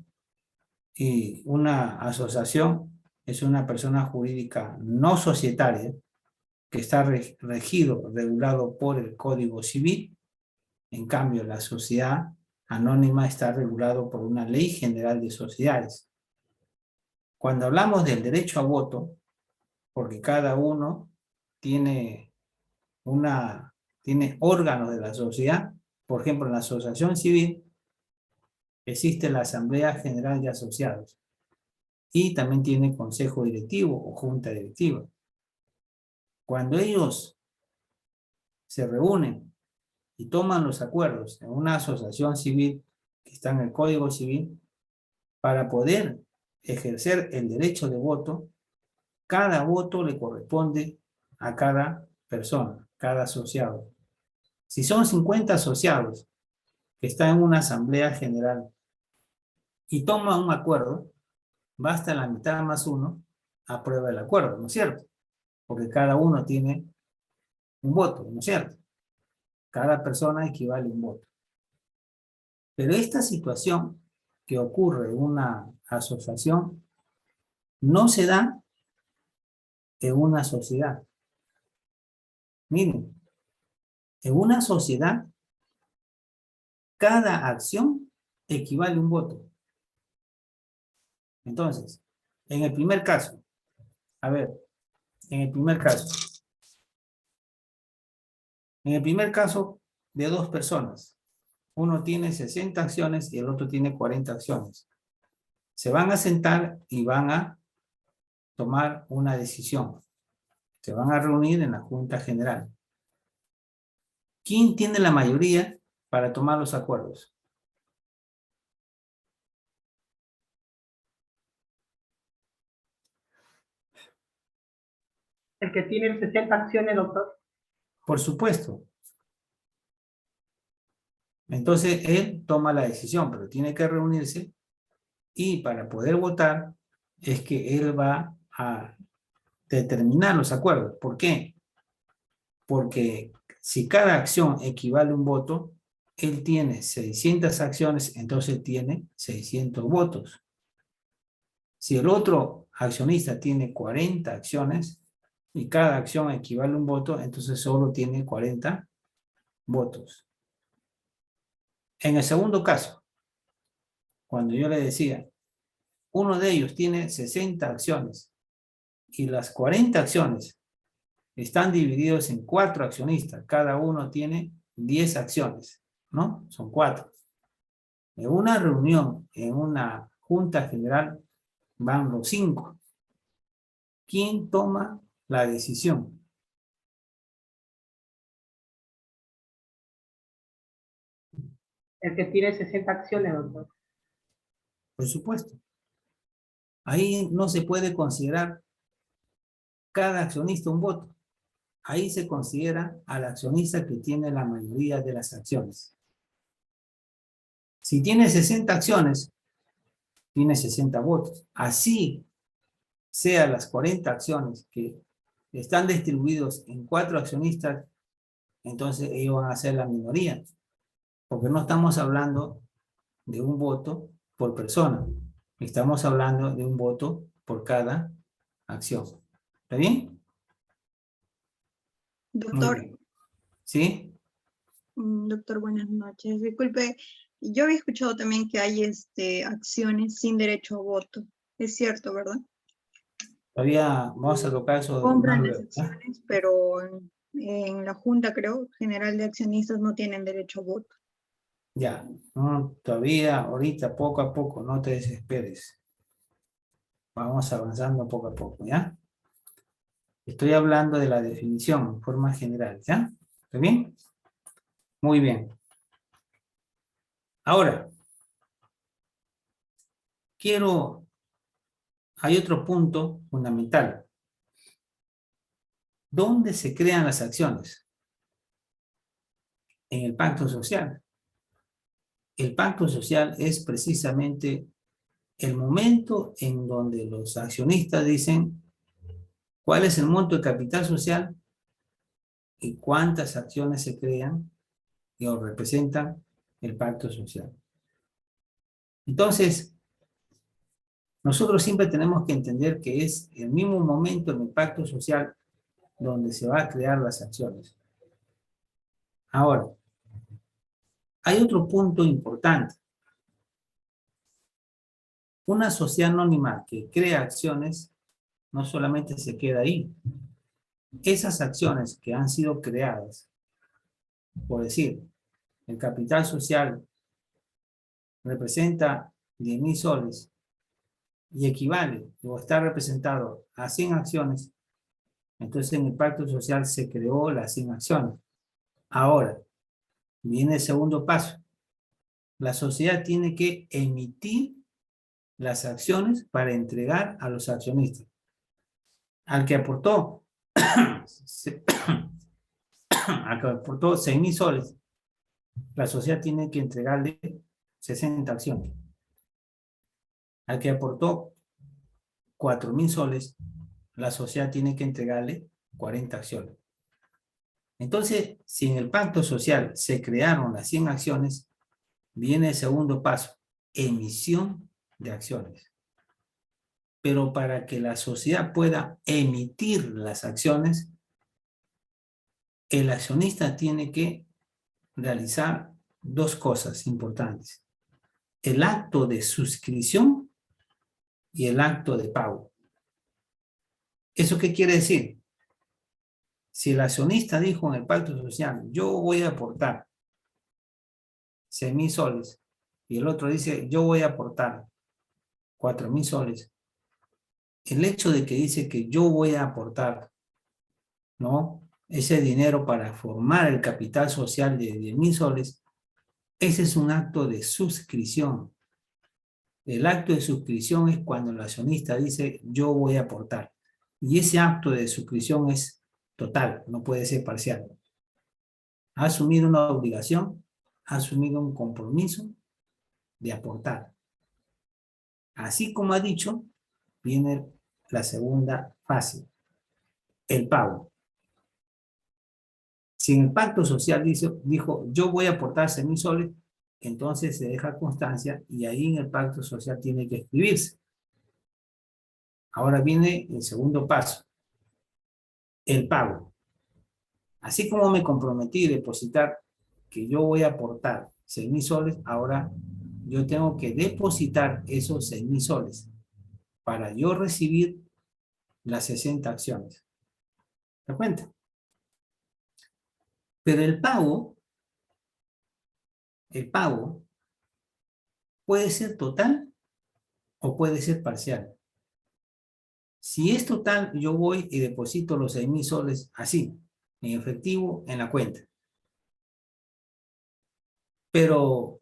y una asociación es una persona jurídica no societaria que está regido, regulado por el Código Civil. En cambio, la sociedad anónima está regulado por una ley general de sociedades. Cuando hablamos del derecho a voto, porque cada uno tiene tiene órganos de la sociedad. Por ejemplo, en la asociación civil existe la Asamblea General de Asociados y también tiene consejo directivo o junta directiva. Cuando ellos se reúnen y toman los acuerdos en una asociación civil que está en el Código Civil, para poder ejercer el derecho de voto, cada voto le corresponde a cada persona, cada asociado. Si son 50 asociados que están en una asamblea general y toman un acuerdo, basta la mitad más uno, aprueba el acuerdo, ¿no es cierto? Porque cada uno tiene un voto, ¿no es cierto? Cada persona equivale a un voto. Pero esta situación que ocurre en una asociación no se da en una sociedad. Miren, en una sociedad, cada acción equivale a un voto. Entonces, en el primer caso, a ver, en el primer caso de dos personas, uno tiene 60 acciones y el otro tiene 40 acciones. Se van a sentar y van a tomar una decisión. Se van a reunir en la Junta General. ¿Quién tiene la mayoría para tomar los acuerdos?
El que tiene 60 acciones, doctor.
Por supuesto. Entonces, él toma la decisión, pero tiene que reunirse y para poder votar es que él va a determinar los acuerdos. ¿Por qué? Porque si cada acción equivale a un voto, él tiene 600 acciones, entonces tiene 600 votos. Si el otro accionista tiene 40 acciones y cada acción equivale a un voto, entonces solo tiene 40 votos. En el segundo caso, cuando yo le decía, uno de ellos tiene 60 acciones y las 40 acciones están divididos en 4 accionistas, cada uno tiene 10 acciones, ¿no? Son 4. En una reunión, en una junta general, van los 5. ¿Quién toma la decisión?
El que tiene 60 acciones, doctor.
Por supuesto. Ahí no se puede considerar cada accionista un voto. Ahí se considera al accionista que tiene la mayoría de las acciones. Si tiene 60 acciones, tiene 60 votos. Así sean las 40 acciones que están distribuidos en 4 accionistas, entonces ellos van a ser la minoría. Porque no estamos hablando de un voto por persona. Estamos hablando de un voto por cada acción. ¿Está bien?
Doctor,
¿Sí?
doctor, buenas noches. Disculpe, yo había escuchado también que hay acciones sin derecho a voto. Es cierto, ¿verdad?
Todavía vamos a tocar eso.
Compran las acciones, pero en la Junta, creo, General de Accionistas no tienen derecho a voto.
Ya, no, todavía, ahorita, poco a poco, no te desesperes. Vamos avanzando poco a poco, ¿ya? Estoy hablando de la definición en forma general, ¿ya? ¿Está bien? Muy bien. Ahora, hay otro punto fundamental. ¿Dónde se crean las acciones? En el pacto social. El pacto social es precisamente el momento en donde los accionistas dicen cuál es el monto de capital social y cuántas acciones se crean y o representan el pacto social. Entonces, nosotros siempre tenemos que entender que es el mismo momento en el pacto social donde se va a crear las acciones. Ahora, hay otro punto importante. Una sociedad anónima que crea acciones no solamente se queda ahí. esas acciones que han sido creadas, por decir, el capital social representa 10.000 soles y equivale o está representado a 100 acciones, entonces en el pacto social se creó las 100 acciones. Ahora, viene el segundo paso. La sociedad tiene que emitir las acciones para entregar a los accionistas. Al que aportó, al que aportó 6.000 soles, la sociedad tiene que entregarle 60 acciones. Al que aportó 4.000 soles, la sociedad tiene que entregarle 40 acciones. Entonces, si en el pacto social se crearon las 100 acciones, viene el segundo paso, emisión de acciones. Pero para que la sociedad pueda emitir las acciones, el accionista tiene que realizar dos cosas importantes: el acto de suscripción y el acto de pago. ¿Eso qué quiere decir? Si el accionista dijo en el pacto social, yo voy a aportar 6.000 soles, y el otro dice, yo voy a aportar 4.000 soles, el hecho de que dice que yo voy a aportar, ¿no?, ese dinero para formar el capital social de 10.000 soles, ese es un acto de suscripción. El acto de suscripción es cuando el accionista dice, yo voy a aportar. Y ese acto de suscripción es total, no puede ser parcial. Ha asumido una obligación, ha asumido un compromiso de aportar. Así como ha dicho, viene la segunda fase, el pago. Si en el pacto social dijo, yo voy a aportar 6.000 soles, entonces se deja constancia y ahí en el pacto social tiene que escribirse. Ahora viene el segundo paso, el pago. Así como me comprometí a depositar que yo voy a aportar 6.000 soles, ahora yo tengo que depositar esos 6.000 soles para yo recibir las 60 acciones. ¿Te das cuenta? Pero el pago puede ser total o puede ser parcial. Si es total, yo voy y deposito los 6.000 soles así, en efectivo, en la cuenta. Pero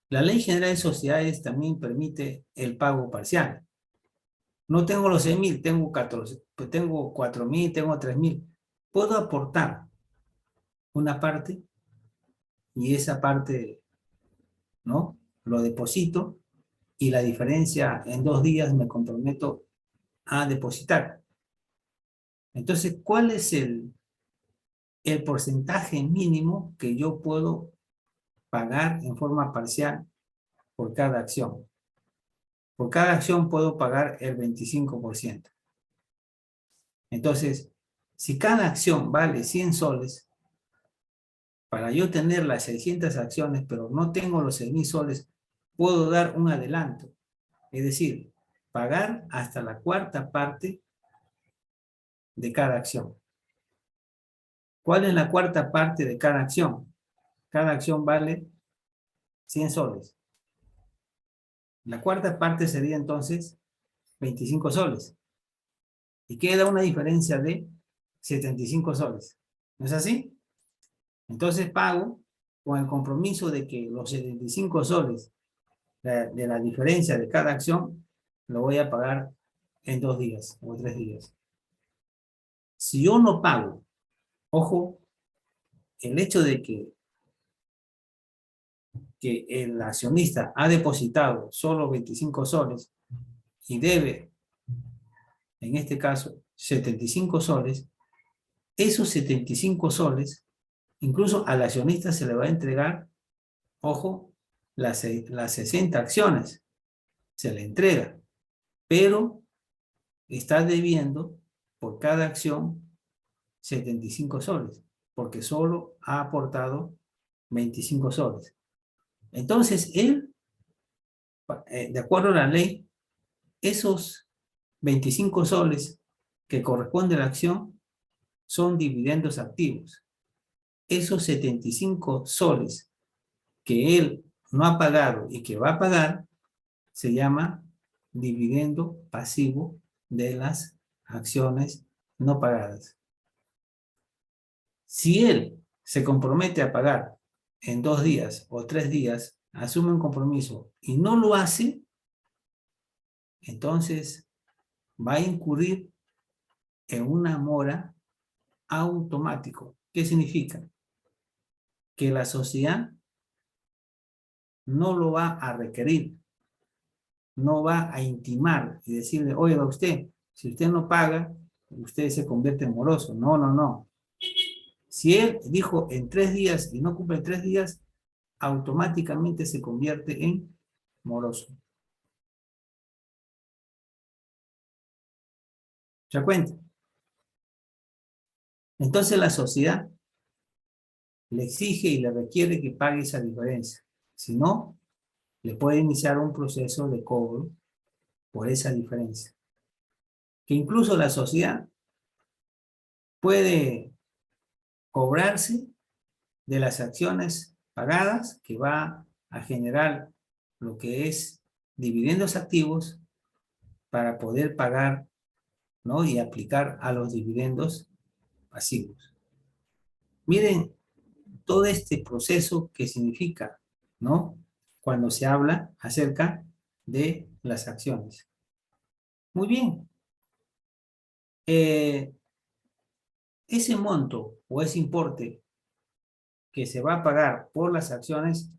la Ley General de Sociedades también permite el pago parcial. No tengo los 6.000, tengo 14, pues tengo 4.000, tengo 3.000. Puedo aportar una parte y esa parte, ¿no?, lo deposito y la diferencia en 2 días me comprometo a depositar. Entonces, ¿cuál es el porcentaje mínimo que yo puedo pagar en forma parcial por cada acción? Por cada acción puedo pagar el 25%. Entonces, si cada acción vale 100 soles, para yo tener las 600 acciones, pero no tengo los 6.000 soles, puedo dar un adelanto. Es decir, pagar hasta la cuarta parte de cada acción. ¿Cuál es la cuarta parte de cada acción? Cada acción vale 100 soles. La cuarta parte sería entonces 25 soles. Y queda una diferencia de 75 soles. ¿No es así? Entonces pago con el compromiso de que los 75 soles de la diferencia de cada acción lo voy a pagar en 2 días o 3 días. Si yo no pago, ojo, el hecho de que el accionista ha depositado solo 25 soles y debe, en este caso, 75 soles, esos 75 soles, incluso al accionista se le va a entregar, ojo, las 60 acciones, se le entrega, pero está debiendo por cada acción 75 soles, porque solo ha aportado 25 soles. Entonces, él, de acuerdo a la ley, esos 25 soles que corresponde a la acción, son dividendos activos. Esos 75 soles que él no ha pagado y que va a pagar, se llama dividendo pasivo de las acciones no pagadas. Si él se compromete a pagar en 2 días o 3 días, asume un compromiso y no lo hace, entonces va a incurrir en una mora automático. ¿Qué significa? Que la sociedad no lo va a requerir, no va a intimar y decirle, oiga usted, si usted no paga, usted se convierte en moroso. No, no, no. Si él dijo en 3 días y no cumple 3 días, automáticamente se convierte en moroso. ¿Se da cuenta? Entonces la sociedad le exige y le requiere que pague esa diferencia. Si no, le puede iniciar un proceso de cobro por esa diferencia. Que incluso la sociedad puede cobrarse de las acciones pagadas, que va a generar lo que es dividendos activos para poder pagar, ¿no? Y aplicar a los dividendos pasivos. Miren todo este proceso que significa, ¿no? Cuando se habla acerca de las acciones. Muy bien. Ese monto o ese importe que se va a pagar por las acciones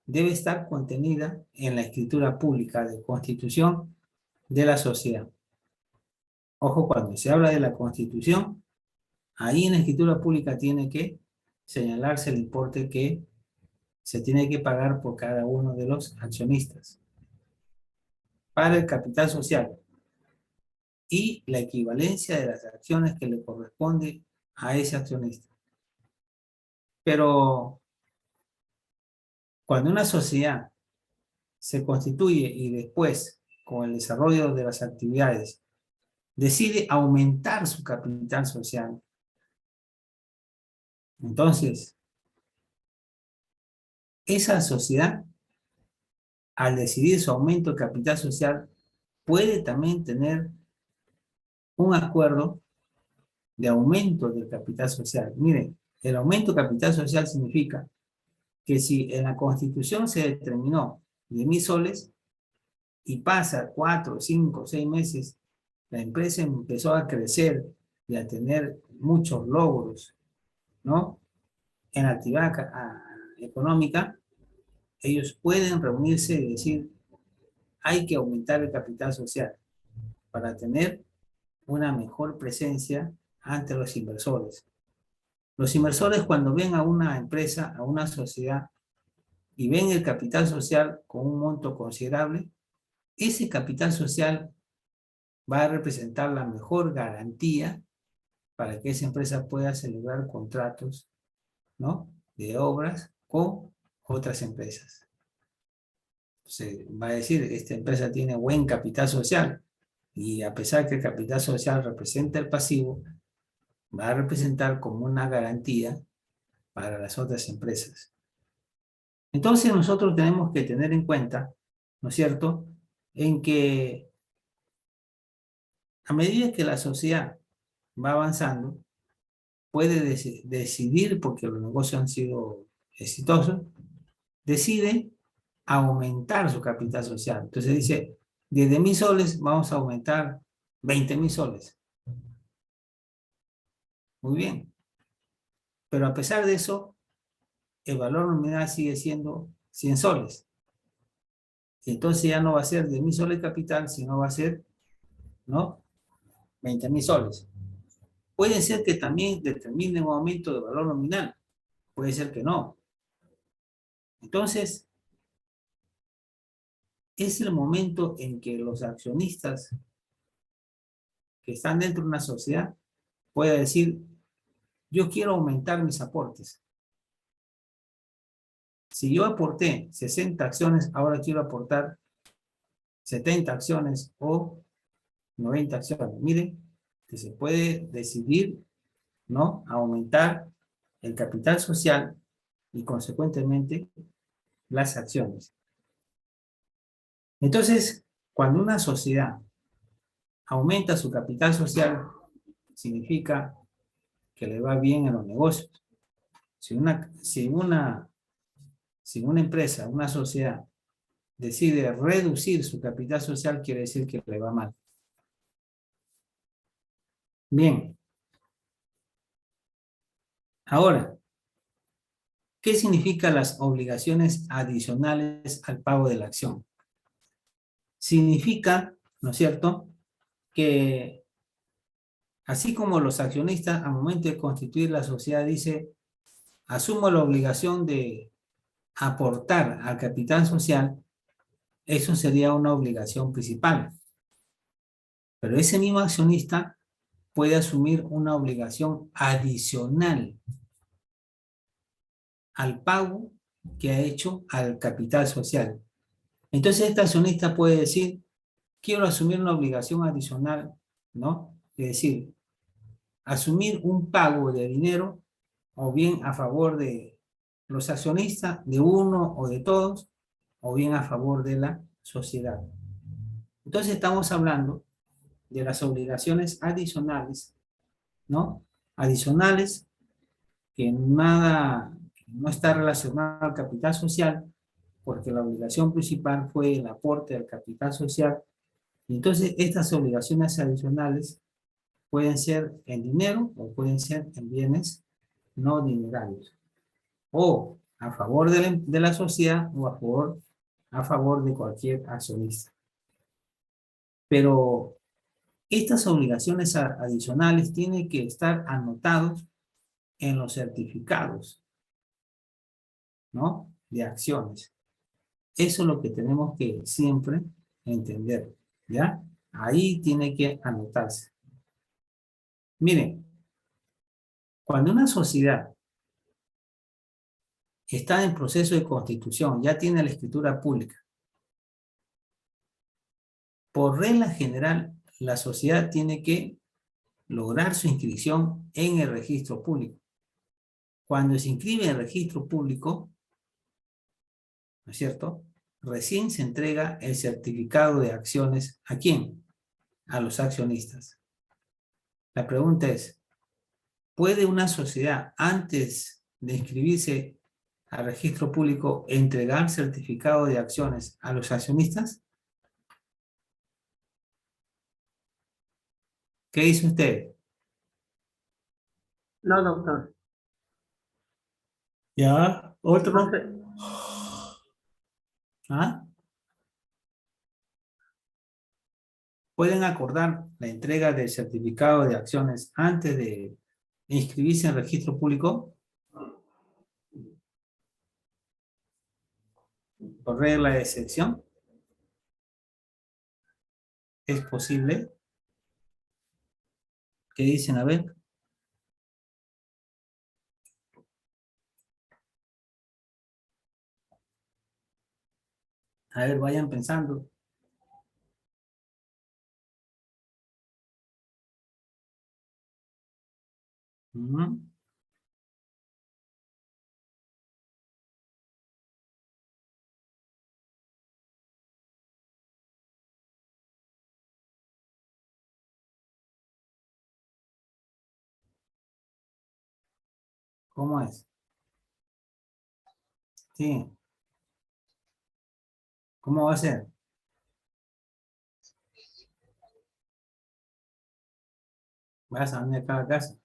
debe estar contenida en la escritura pública de constitución de la sociedad. Ojo, cuando se habla de la constitución, ahí en la escritura pública tiene que señalarse el importe que se tiene que pagar por cada uno de los accionistas para el capital social y la equivalencia de las acciones que le corresponde a ese accionista. Pero cuando una sociedad se constituye y después, con el desarrollo de las actividades, decide aumentar su capital social, entonces, esa sociedad, al decidir su aumento de capital social, puede también tener un acuerdo de aumento del capital social. Miren, el aumento de capital social significa que si en la Constitución se determinó 10.000 soles y pasa 4, 5, 6 meses, la empresa empezó a crecer y a tener muchos logros, ¿no? En la actividad económica, ellos pueden reunirse y decir, hay que aumentar el capital social para tener una mejor presencia ante los inversores. Los inversores, cuando ven a una empresa, a una sociedad, y ven el capital social con un monto considerable, ese capital social va a representar la mejor garantía para que esa empresa pueda celebrar contratos, ¿no?, de obras con otras empresas. Entonces, va a decir, esta empresa tiene buen capital social, y a pesar que el capital social representa el pasivo, va a representar como una garantía para las otras empresas. Entonces nosotros tenemos que tener en cuenta, ¿no es cierto?, en que a medida que la sociedad va avanzando, puede decidir, porque los negocios han sido exitosos, decide aumentar su capital social. Entonces dice, 10.000 soles vamos a aumentar 20.000 soles. Muy bien. Pero a pesar de eso, el valor nominal sigue siendo 100 soles. Y entonces ya no va a ser 10.000 soles capital, sino va a ser, ¿no?, 20.000 soles. Puede ser que también determine un aumento de valor nominal. Puede ser que no. Entonces, es el momento en que los accionistas que están dentro de una sociedad pueden decir, yo quiero aumentar mis aportes. Si yo aporté 60 acciones, ahora quiero aportar 70 acciones o 90 acciones. Miren, que se puede decidir ¿no? Aumentar el capital social y consecuentemente las acciones. Entonces, cuando una sociedad aumenta su capital social, significa que le va bien en los negocios. Si una empresa, una sociedad decide reducir su capital social, quiere decir que le va mal. Bien. Ahora, ¿qué significan las obligaciones adicionales al pago de la acción? Significa, ¿no es cierto?, que así como los accionistas al momento de constituir la sociedad dice, asumo la obligación de aportar al capital social, eso sería una obligación principal. Pero ese mismo accionista puede asumir una obligación adicional al pago que ha hecho al capital social. Entonces, este accionista puede decir, quiero asumir una obligación adicional, ¿no? Es decir, asumir un pago de dinero, o bien a favor de los accionistas, de uno o de todos, o bien a favor de la sociedad. Entonces, estamos hablando de las obligaciones adicionales, ¿no? Adicionales que no está relacionado al capital social, porque la obligación principal fue el aporte al capital social. Y entonces, estas obligaciones adicionales pueden ser en dinero o pueden ser en bienes no dinerarios. O a favor de la sociedad o a favor de cualquier accionista. Pero estas obligaciones adicionales tienen que estar anotados en los certificados, ¿no?, de acciones. Eso es lo que tenemos que siempre entender, ¿ya? Ahí tiene que anotarse. Miren, cuando una sociedad está en proceso de constitución, ya tiene la escritura pública, por regla general, la sociedad tiene que lograr su inscripción en el registro público. Cuando se inscribe en el registro público, ¿no es cierto?, recién se entrega el certificado de acciones. ¿A quién? A los accionistas. La pregunta es, ¿puede una sociedad, antes de inscribirse al registro público, entregar certificado de acciones a los accionistas? ¿Qué dice usted?
No, doctor.
¿Ya? ¿Otro?
No sé.
¿Ah? Pueden acordar la entrega del certificado de acciones antes de inscribirse en el registro público por regla de excepción. ¿Es posible? ¿Qué dicen? A ver. A ver, vayan pensando. Ujú. ¿Cómo es? Sí. ¿Cómo va a ser? Vas a venir a cada casa.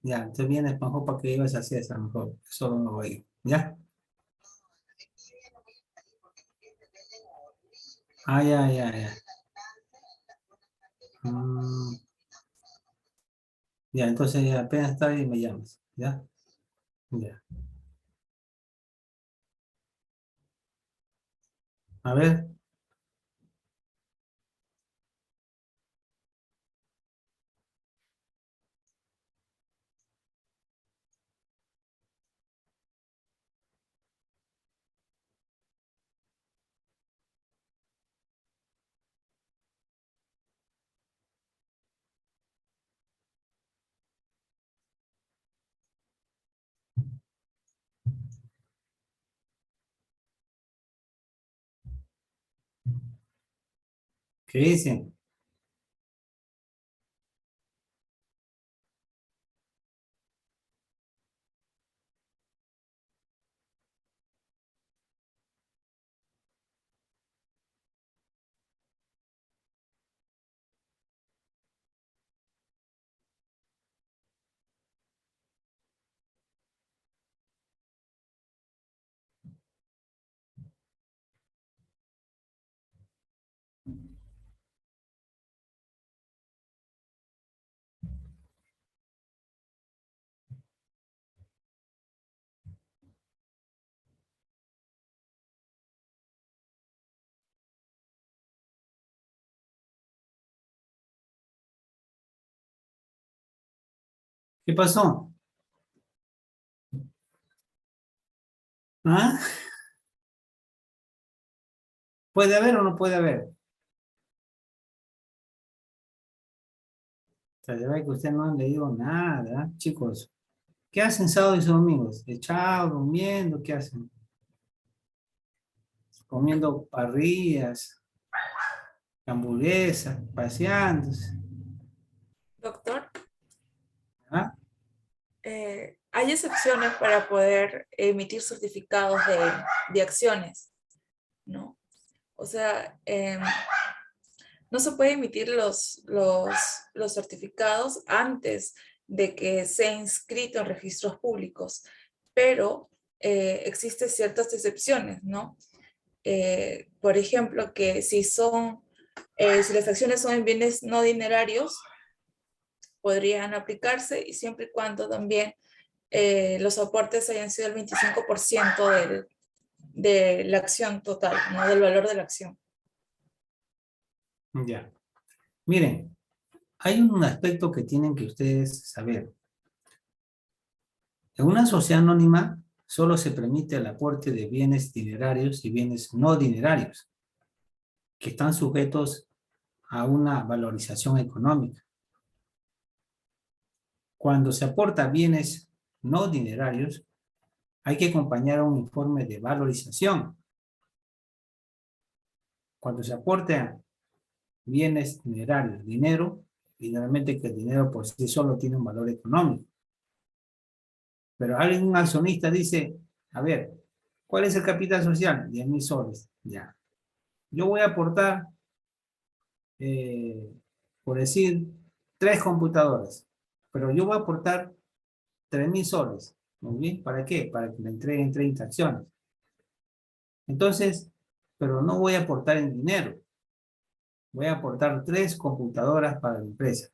Ya, entonces vienes mejor para que ibas a hacer eso, mejor. Solo no voy. ¿Ya? Ah, ya, ya, ya. Mm, ya, entonces ya apenas está ahí me llamas. ¿Ya? Ya. A ver. ¿Qué dicen? ¿Qué pasó? ¿Ah? ¿Puede haber o no puede haber? Se ve que ustedes no han leído nada, chicos. ¿Qué hacen sábados y domingos? ¿Echados, durmiendo? ¿Qué hacen? Comiendo parrillas, hamburguesas, paseándose.
Doctor,
¿Ah?
hay excepciones para poder emitir certificados de acciones, ¿no? O sea, no se puede emitir los certificados antes de que sea inscrito en registros públicos, pero existen ciertas excepciones, ¿no? Por ejemplo, que si las acciones son en bienes no dinerarios, podrían aplicarse y siempre y cuando también los aportes hayan sido el 25% de la acción total, ¿no? Del valor de la acción.
Ya. Miren, hay un aspecto que tienen que ustedes saber. En una sociedad anónima solo se permite el aporte de bienes dinerarios y bienes no dinerarios, que están sujetos a una valorización económica. Cuando se aporta bienes no dinerarios, hay que acompañar a un informe de valorización. Cuando se aporta bienes dinerarios, dinero, generalmente que el dinero por sí solo tiene un valor económico. Pero alguien, un accionista dice, a ver, ¿cuál es el capital social? 10.000 soles. Ya. Yo voy a aportar, por decir, 3 computadoras, pero yo voy a aportar 3.000 soles. Muy bien, ¿para qué? Para que me entreguen 30 acciones. Entonces, pero no voy a aportar en dinero. Voy a aportar 3 computadoras para la empresa.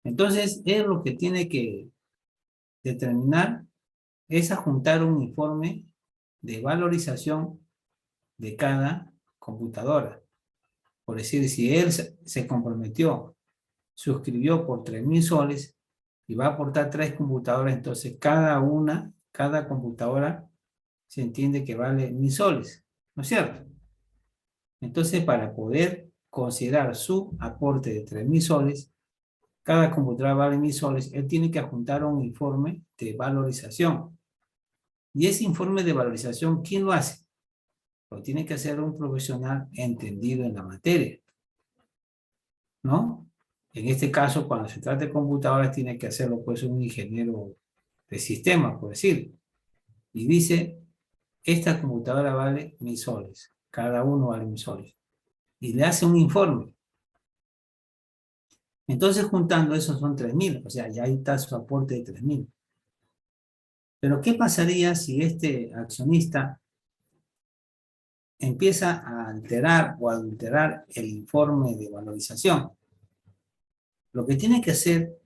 Entonces, es lo que tiene que determinar, es adjuntar un informe de valorización de cada computadora. Por decir, si él se comprometió, suscribió por 3.000 soles y va a aportar 3 computadoras, entonces cada computadora se entiende que vale 1.000 soles, ¿no es cierto? Entonces, para poder considerar su aporte de 3.000 soles, cada computadora vale 1.000 soles, él tiene que adjuntar un informe de valorización. Y ese informe de valorización, ¿quién lo hace? Lo tiene que hacer un profesional entendido en la materia, ¿no? En este caso, cuando se trata de computadoras, tiene que hacerlo pues un ingeniero de sistemas, por decir. Y dice, esta computadora vale 1.000 soles, cada uno vale 1.000 soles. Y le hace un informe. Entonces, juntando esos son 3.000, o sea, ya ahí está su aporte de 3.000. Pero, ¿qué pasaría si este accionista empieza a alterar o adulterar el informe de valorización? Lo que tiene que hacer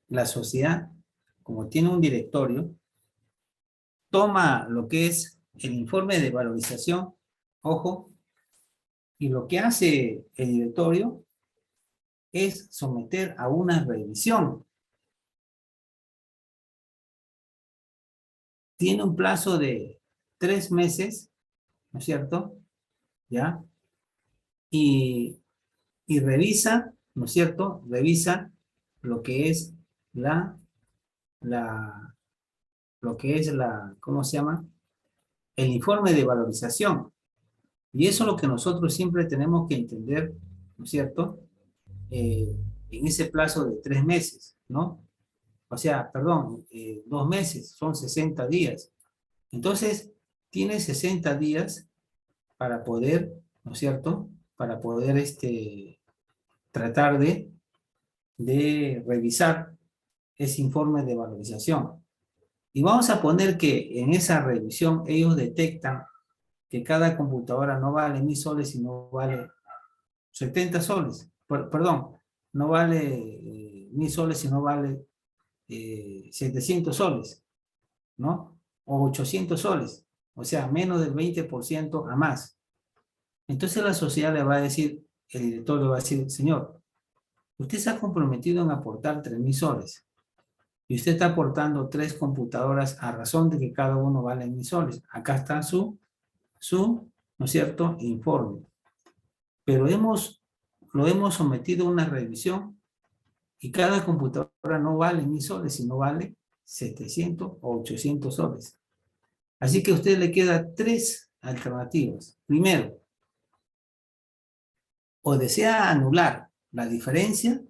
la sociedad, como tiene un directorio, toma lo que es el informe de valorización, ojo, y lo que hace el directorio es someter a una revisión. Tiene un plazo de 3 meses, ¿no es cierto? ¿Ya? Y revisa, ¿no es cierto? Revisa lo que es ¿cómo se llama? El informe de valorización. Y eso es lo que nosotros siempre tenemos que entender, ¿no es cierto? En ese plazo de 3 meses, ¿no? O sea, perdón, 2 meses, son 60 días. Entonces, tiene 60 días para poder, ¿no es cierto? Para poder tratar de revisar ese informe de valorización. Y vamos a poner que en esa revisión ellos detectan que cada computadora no vale 1000 soles, sino vale 70 soles. Perdón, no vale 1000 soles, sino vale 700 soles, ¿no? O 800 soles. O sea, menos del 20% a más. Entonces la sociedad le va a decir, el director le va a decir, señor, usted se ha comprometido en aportar 3000 soles. Y usted está aportando 3 computadoras a razón de que cada uno vale 1000 soles. Acá está su, ¿no es cierto?, informe. Pero lo hemos sometido a una revisión y cada computadora no vale 1000 soles, sino vale 700 o 800 soles. Así que a usted le queda 3 alternativas. Primero, o desea anular la diferencia,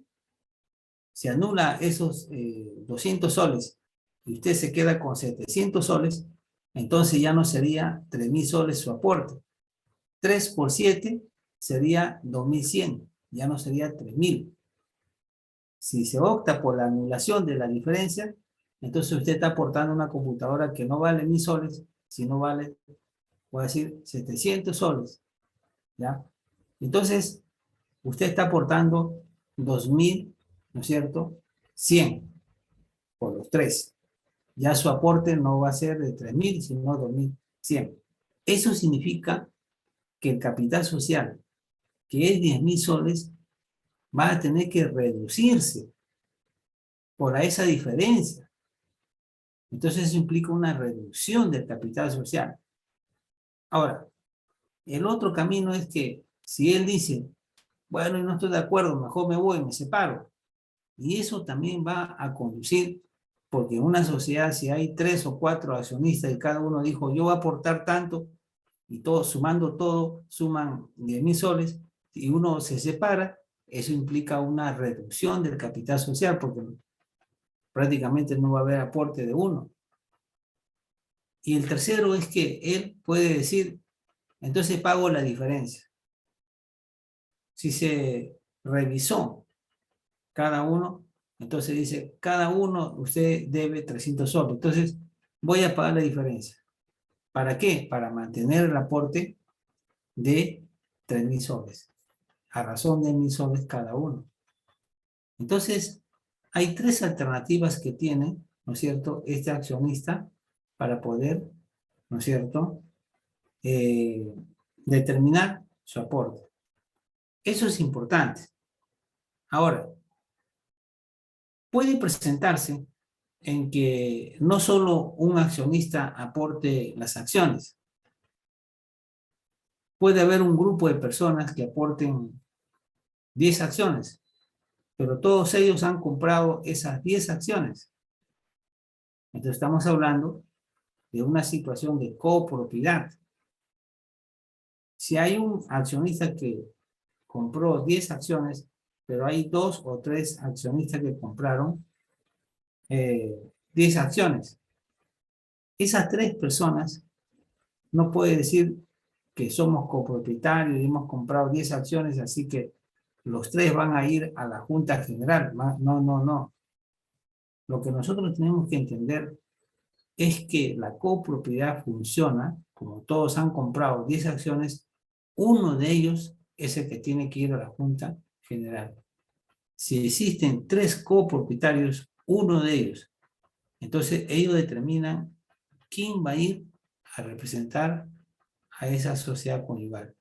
se anula esos 200 soles y usted se queda con 700 soles, entonces ya no sería 3000 soles su aporte. 3 por 7 sería 2100, ya no sería 3000. Si se opta por la anulación de la diferencia, entonces usted está aportando una computadora que no vale 1000 soles, sino vale, voy a decir, 700 soles. ¿Ya? Entonces, usted está aportando 2000, ¿no es cierto? 100 por los 3. Ya su aporte no va a ser de 3000, sino 2100. Eso significa que el capital social, que es 10.000 soles, va a tener que reducirse por esa diferencia. Entonces eso implica una reducción del capital social. Ahora, el otro camino es que si él dice, bueno, no estoy de acuerdo, mejor me voy, me separo. Y eso también va a conducir, porque en una sociedad, si hay 3 o 4 accionistas y cada uno dijo, yo voy a aportar tanto, y todos sumando todo, suman 10.000 soles, y uno se separa, eso implica una reducción del capital social, porque prácticamente no va a haber aporte de uno. Y el tercero es que él puede decir, entonces pago la diferencia. Si se revisó cada uno, entonces dice, cada uno usted debe 300 soles. Entonces voy a pagar la diferencia. ¿Para qué? Para mantener el aporte de 3000 soles. A razón de 1000 soles cada uno. Entonces, hay 3 alternativas que tiene, ¿no es cierto?, este accionista para poder, ¿no es cierto?, determinar su aporte. Eso es importante. Ahora, puede presentarse en que no solo un accionista aporte las acciones. Puede haber un grupo de personas que aporten 10 acciones, pero todos ellos han comprado esas 10 acciones. Entonces estamos hablando de una situación de copropiedad. Si hay un accionista que compró 10 acciones, pero hay 2 o 3 accionistas que compraron 10 acciones. Esas 3 personas no puede decir que somos copropietarios y hemos comprado 10 acciones, así que los 3 van a ir a la Junta General. No. Lo que nosotros tenemos que entender es que la copropiedad funciona, como todos han comprado 10 acciones, uno de ellos es el que tiene que ir a la Junta General. Si existen 3 copropietarios, uno de ellos, entonces ellos determinan quién va a ir a representar a esa sociedad conyugal,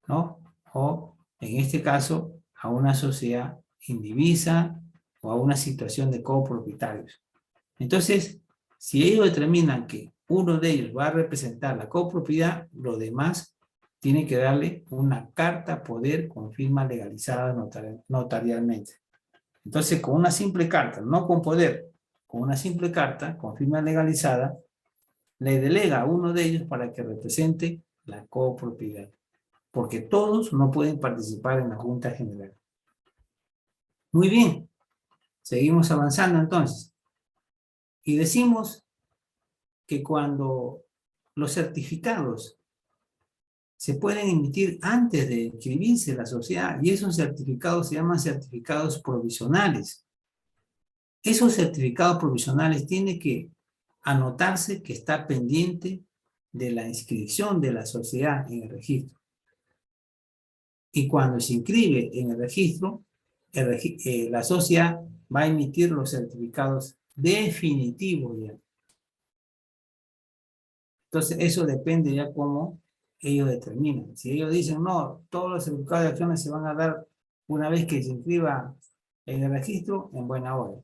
¿no? O, en este caso, a una sociedad indivisa o a una situación de copropietarios. Entonces, si ellos determinan que uno de ellos va a representar la copropiedad, los demás tienen que darle una carta poder con firma legalizada notarialmente. Entonces, con una simple carta, no con poder, con una simple carta con firma legalizada, le delega a uno de ellos para que represente la copropiedad. porque todos no pueden participar en la Junta General. Muy bien, seguimos avanzando entonces. Y decimos que cuando los certificados se pueden emitir antes de inscribirse en la sociedad, y esos certificados se llaman certificados provisionales. Esos certificados provisionales tienen que anotarse que está pendiente de la inscripción de la sociedad en el registro. Y cuando se inscribe en el registro, la sociedad va a emitir los certificados definitivos ya. Entonces, eso depende ya cómo ellos determinan. Si ellos dicen, no, todos los certificados de acciones se van a dar una vez que se inscriba en el registro, en buena hora.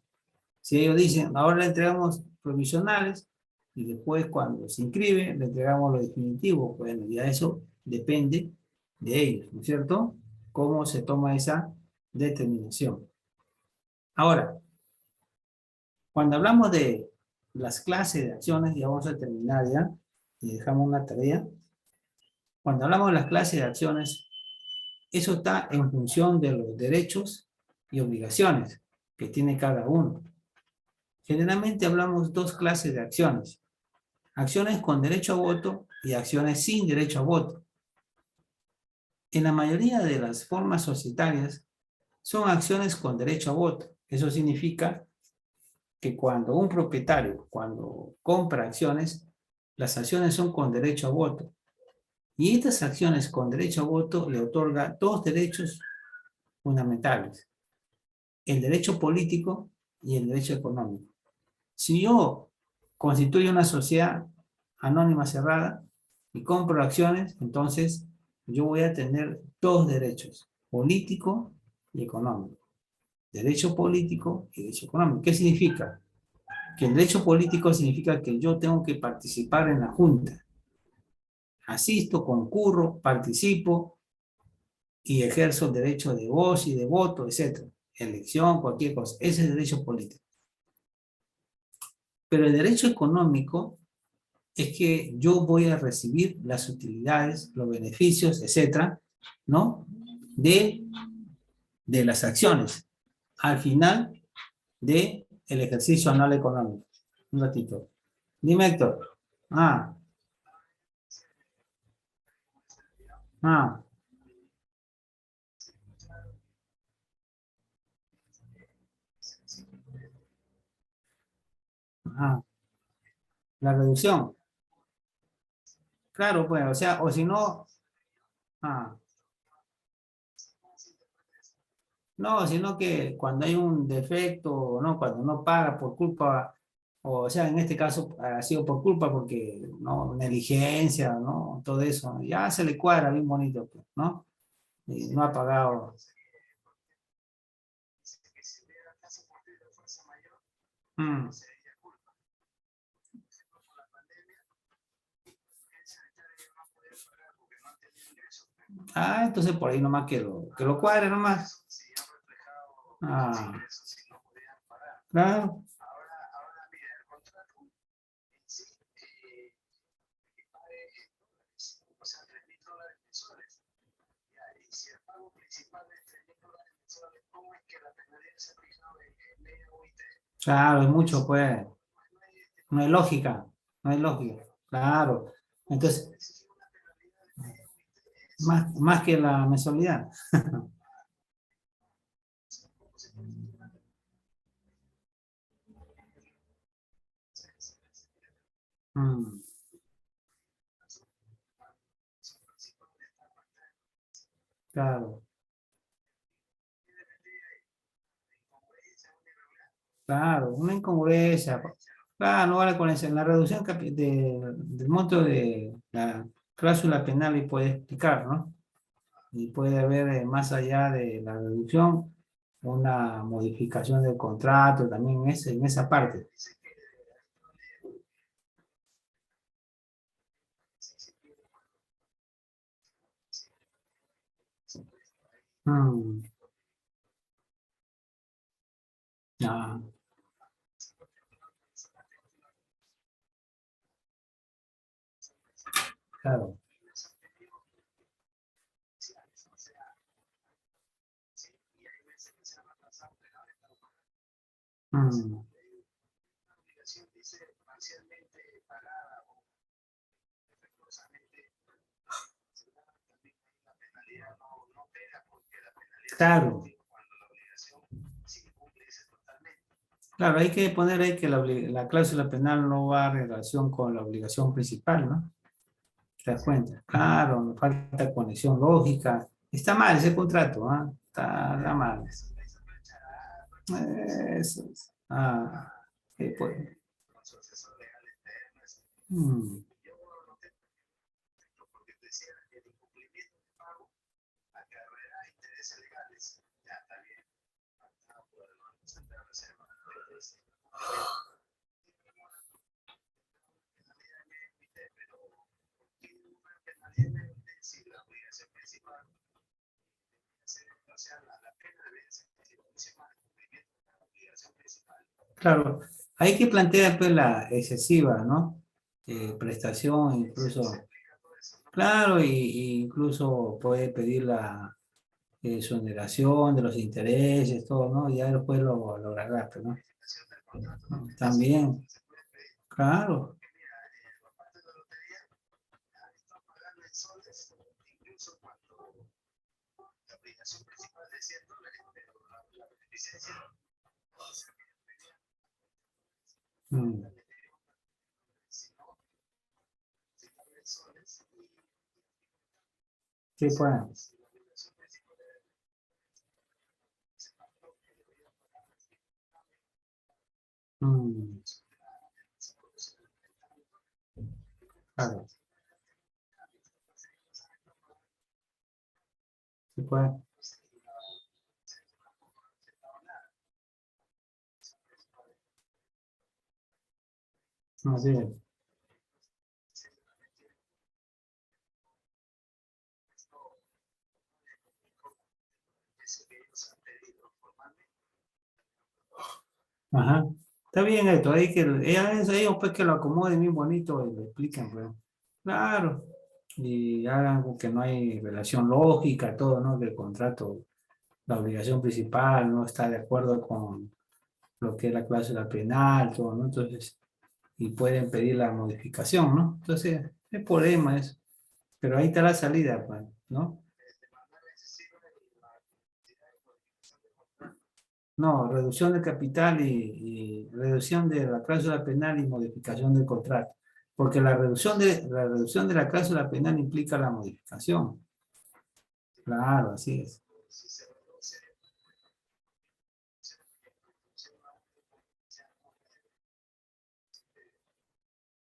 Si ellos dicen, ahora le entregamos provisionales, y después cuando se inscribe, le entregamos lo definitivo, bueno, ya eso depende de ellos, ¿no es cierto? Cómo se toma esa determinación. Ahora, cuando hablamos de las clases de acciones, ya vamos a terminar ya, y dejamos una tarea. Cuando hablamos de las clases de acciones, eso está en función de los derechos y obligaciones que tiene cada uno. Generalmente hablamos dos clases de acciones. Acciones con derecho a voto y acciones sin derecho a voto. En la mayoría de las formas societarias son acciones con derecho a voto. Eso significa que cuando un propietario, cuando compra acciones, las acciones son con derecho a voto. Y estas acciones con derecho a voto le otorga dos derechos fundamentales: el derecho político y el derecho económico. Si yo constituyo una sociedad anónima cerrada y compro acciones, entonces yo voy a tener dos derechos, político y económico. Derecho político y derecho económico. ¿Qué significa? Que el derecho político significa que yo tengo que participar en la junta. Asisto, concurro, participo y ejerzo el derecho de voz y de voto, etc. Elección, cualquier cosa. Ese es el derecho político. Pero el derecho económico es que yo voy a recibir las utilidades, los beneficios, etcétera, ¿no? De las acciones al final del ejercicio anual económico. Un ratito. Dime, Héctor. Ah. Ah. Ah. La reducción. Claro, pues, o sea, o si no. Ah. No, sino que cuando hay un defecto, ¿no? Cuando no paga por culpa, o sea, en este caso ha sido por culpa porque, ¿no? Negligencia, ¿no? Todo eso, ¿no? Ya se le cuadra bien bonito, pues, ¿no? Y no ha pagado. Mm. Ah, entonces por ahí nomás que lo cuadre nomás. Ah, claro. Claro, es mucho, pues. No hay lógica, no hay lógica. Claro. Entonces, más que la mensualidad. Mm, claro, claro, una incongruencia. Claro, no vale con eso. En la reducción del monto de la cláusula penal y puede explicar, ¿no? Y puede haber, más allá de la reducción, una modificación del contrato también en esa parte. Mm, ah, claro. Mm. Claro. Claro, hay que poner ahí que la cláusula penal no va en relación con la obligación principal, ¿no? ¿Te das cuenta? Claro, me falta conexión lógica. Está mal ese contrato, ¿ah? Está mal. Eso es. Ah, pues. Mm. Claro, hay que plantear pues la excesiva, ¿no? Prestación, incluso, claro, y incluso puede pedir la exoneración de los intereses, todo, ¿no? Ya después lo agarraste, ¿no? También, claro. Mm. Sí, pues. Mm. Claro. Sí, pues. Así es. Ajá. Está bien esto, hay que, ellos pues que lo acomoden bien bonito y lo expliquen, pues. Claro. Y hagan que no hay relación lógica, todo, ¿no? Del contrato, la obligación principal no está de acuerdo con lo que es la cláusula penal, todo, ¿no? Entonces, y pueden pedir la modificación, ¿no? Entonces, el problema es, pero ahí está la salida, pues, ¿no? No, reducción de capital y reducción de la cláusula penal y modificación del contrato. Porque la reducción de la cláusula penal implica la modificación. Claro, así es.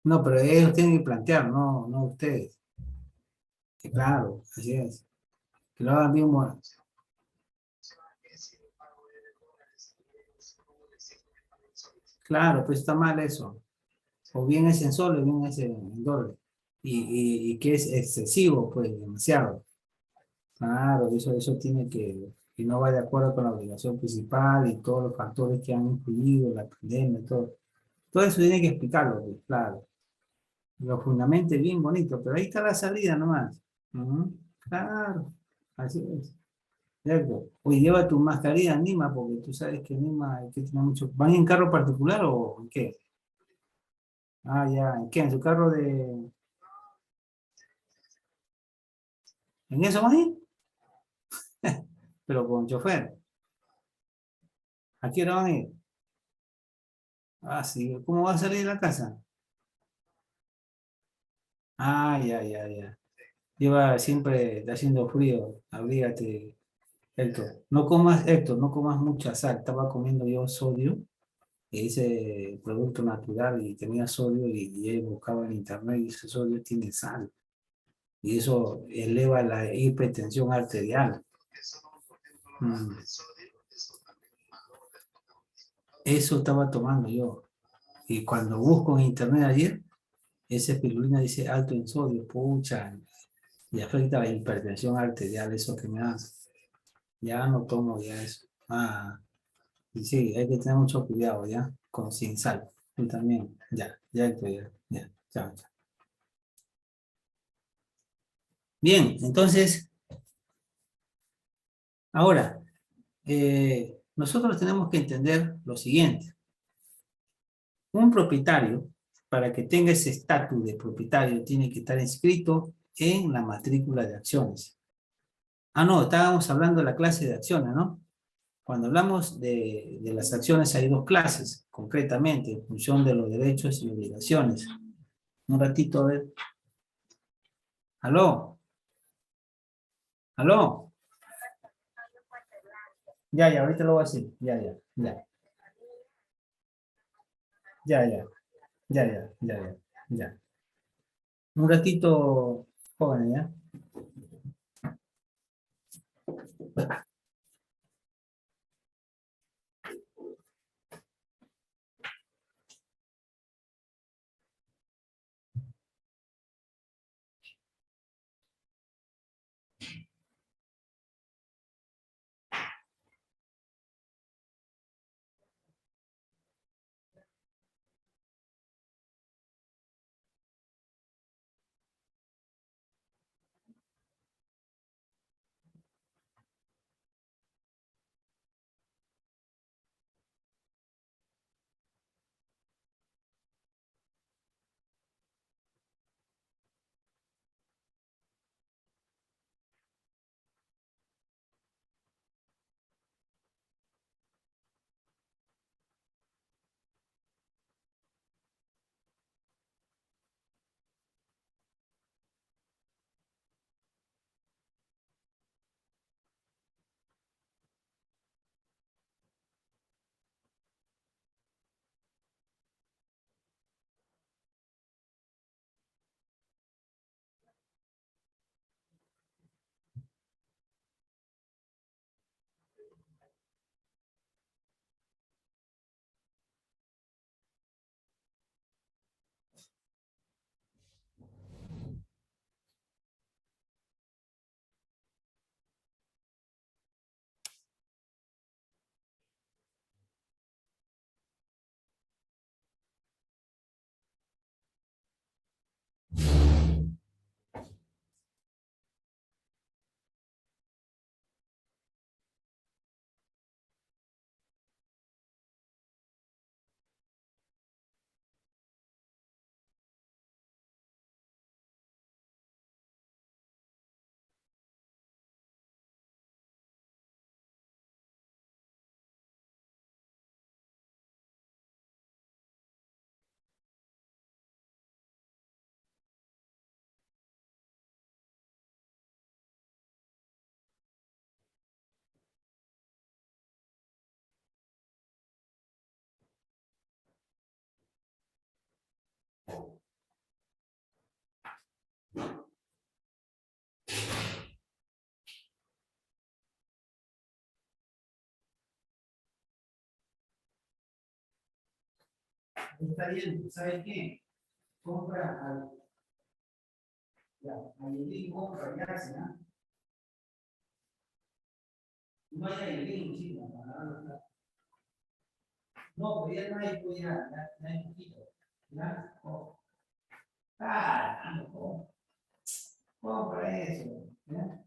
No, pero ellos tienen que plantear, no ustedes. Claro, así es. Que lo hagan bien. Claro, pues está mal eso. O bien es en sol o bien es en dólar. Y que es excesivo, pues, demasiado. Claro, eso tiene que, y no va de acuerdo con la obligación principal y todos los factores que han influido, la pandemia, todo. Todo eso tiene que explicarlo, pues, claro. Lo fundamente bien bonito, pero ahí está la salida nomás. Ujú, claro, así es. ¿Cierto? Oye, lleva tu mascarilla en Lima, porque tú sabes que en Lima hay que tener mucho. ¿Van en carro particular o en qué? Ah, ya, ¿en qué? ¿En su carro de... ¿En eso van a ir? Pero con chofer. ¿A qué hora van a ir? Ah, sí. ¿Cómo va a salir de la casa? Ah, ya, ya, ya. Lleva siempre, está haciendo frío. Abrígate, Héctor. No comas, Héctor, no comas mucha sal. Estaba comiendo yo sodio, que dice producto natural y tenía sodio y él buscaba en internet y dice sodio tiene sal. Y eso eleva la hipertensión arterial. Mm. Eso estaba tomando yo. Y cuando busco en internet ayer, esa espirulina dice alto en sodio, pucha, y afecta la hipertensión arterial, eso que me da. Ya no tomo ya eso. Ah, y sí, hay que tener mucho cuidado ya, con sin sal. Tú también, ya estoy, ya, chao, chao. Bien, entonces, ahora, nosotros tenemos que entender lo siguiente. Un propietario, para que tenga ese estatus de propietario, tiene que estar inscrito en la matrícula de acciones. Ah, no, estábamos hablando de la clase de acciones, ¿no? Cuando hablamos de las acciones hay dos clases, concretamente, en función de los derechos y obligaciones. Un ratito, a ver. ¿Aló? ¿Aló? Ya, ahorita lo voy a decir. Ya. Ya. Un ratito, joven, ¿ya? Está bien, ¿sabes qué? Compra al... Ya, al compra, ya, ¿sí? No hay el link, chico, no, pero ya no hay, pues ya hay poquito. ¿Ya? Oh. No, compra eso. ¿Ya?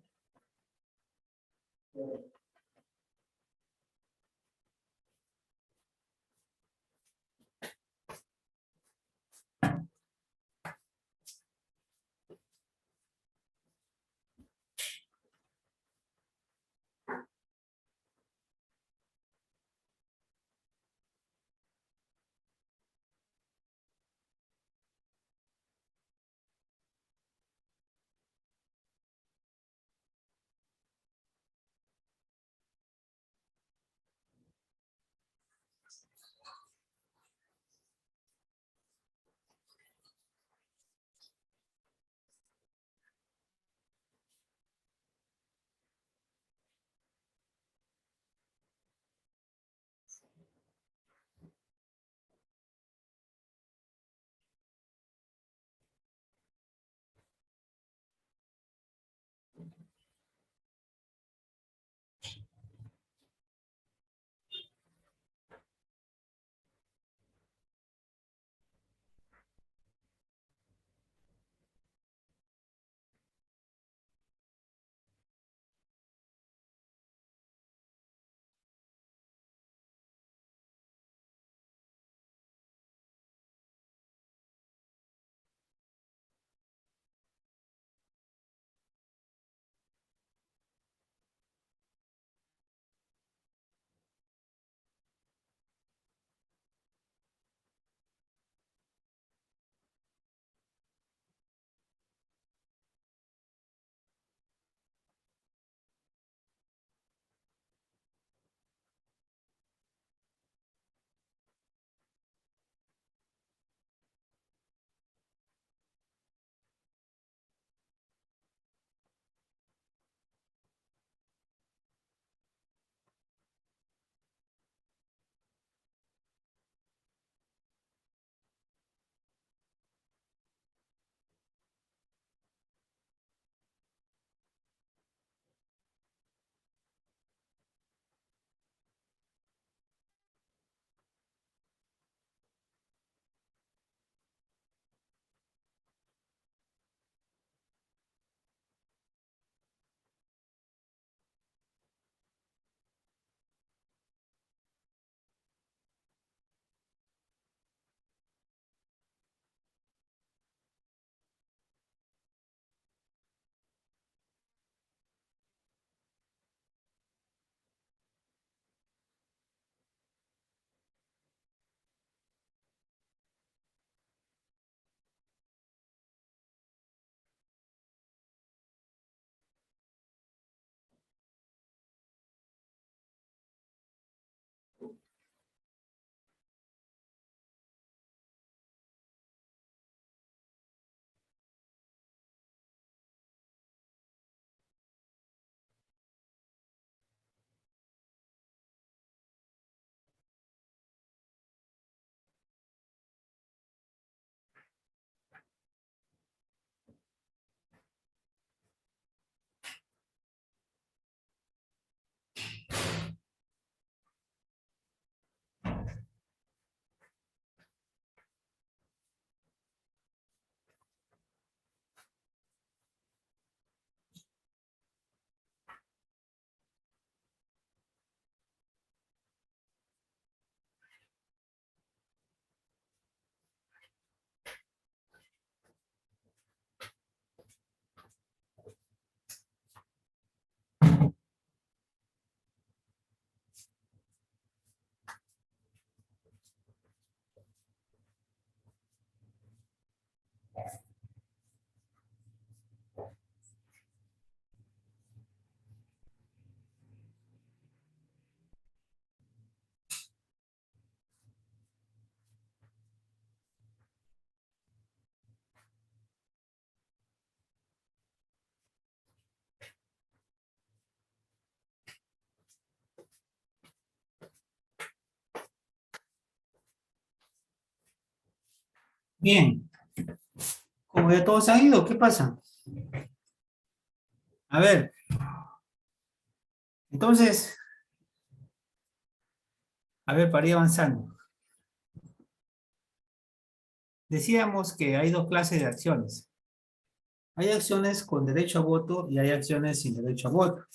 Bien. Como ya todos han ido, ¿qué pasa? A ver. Entonces, a ver, para ir avanzando. Decíamos que hay dos clases de acciones. Hay acciones con derecho a voto y hay acciones sin derecho a voto.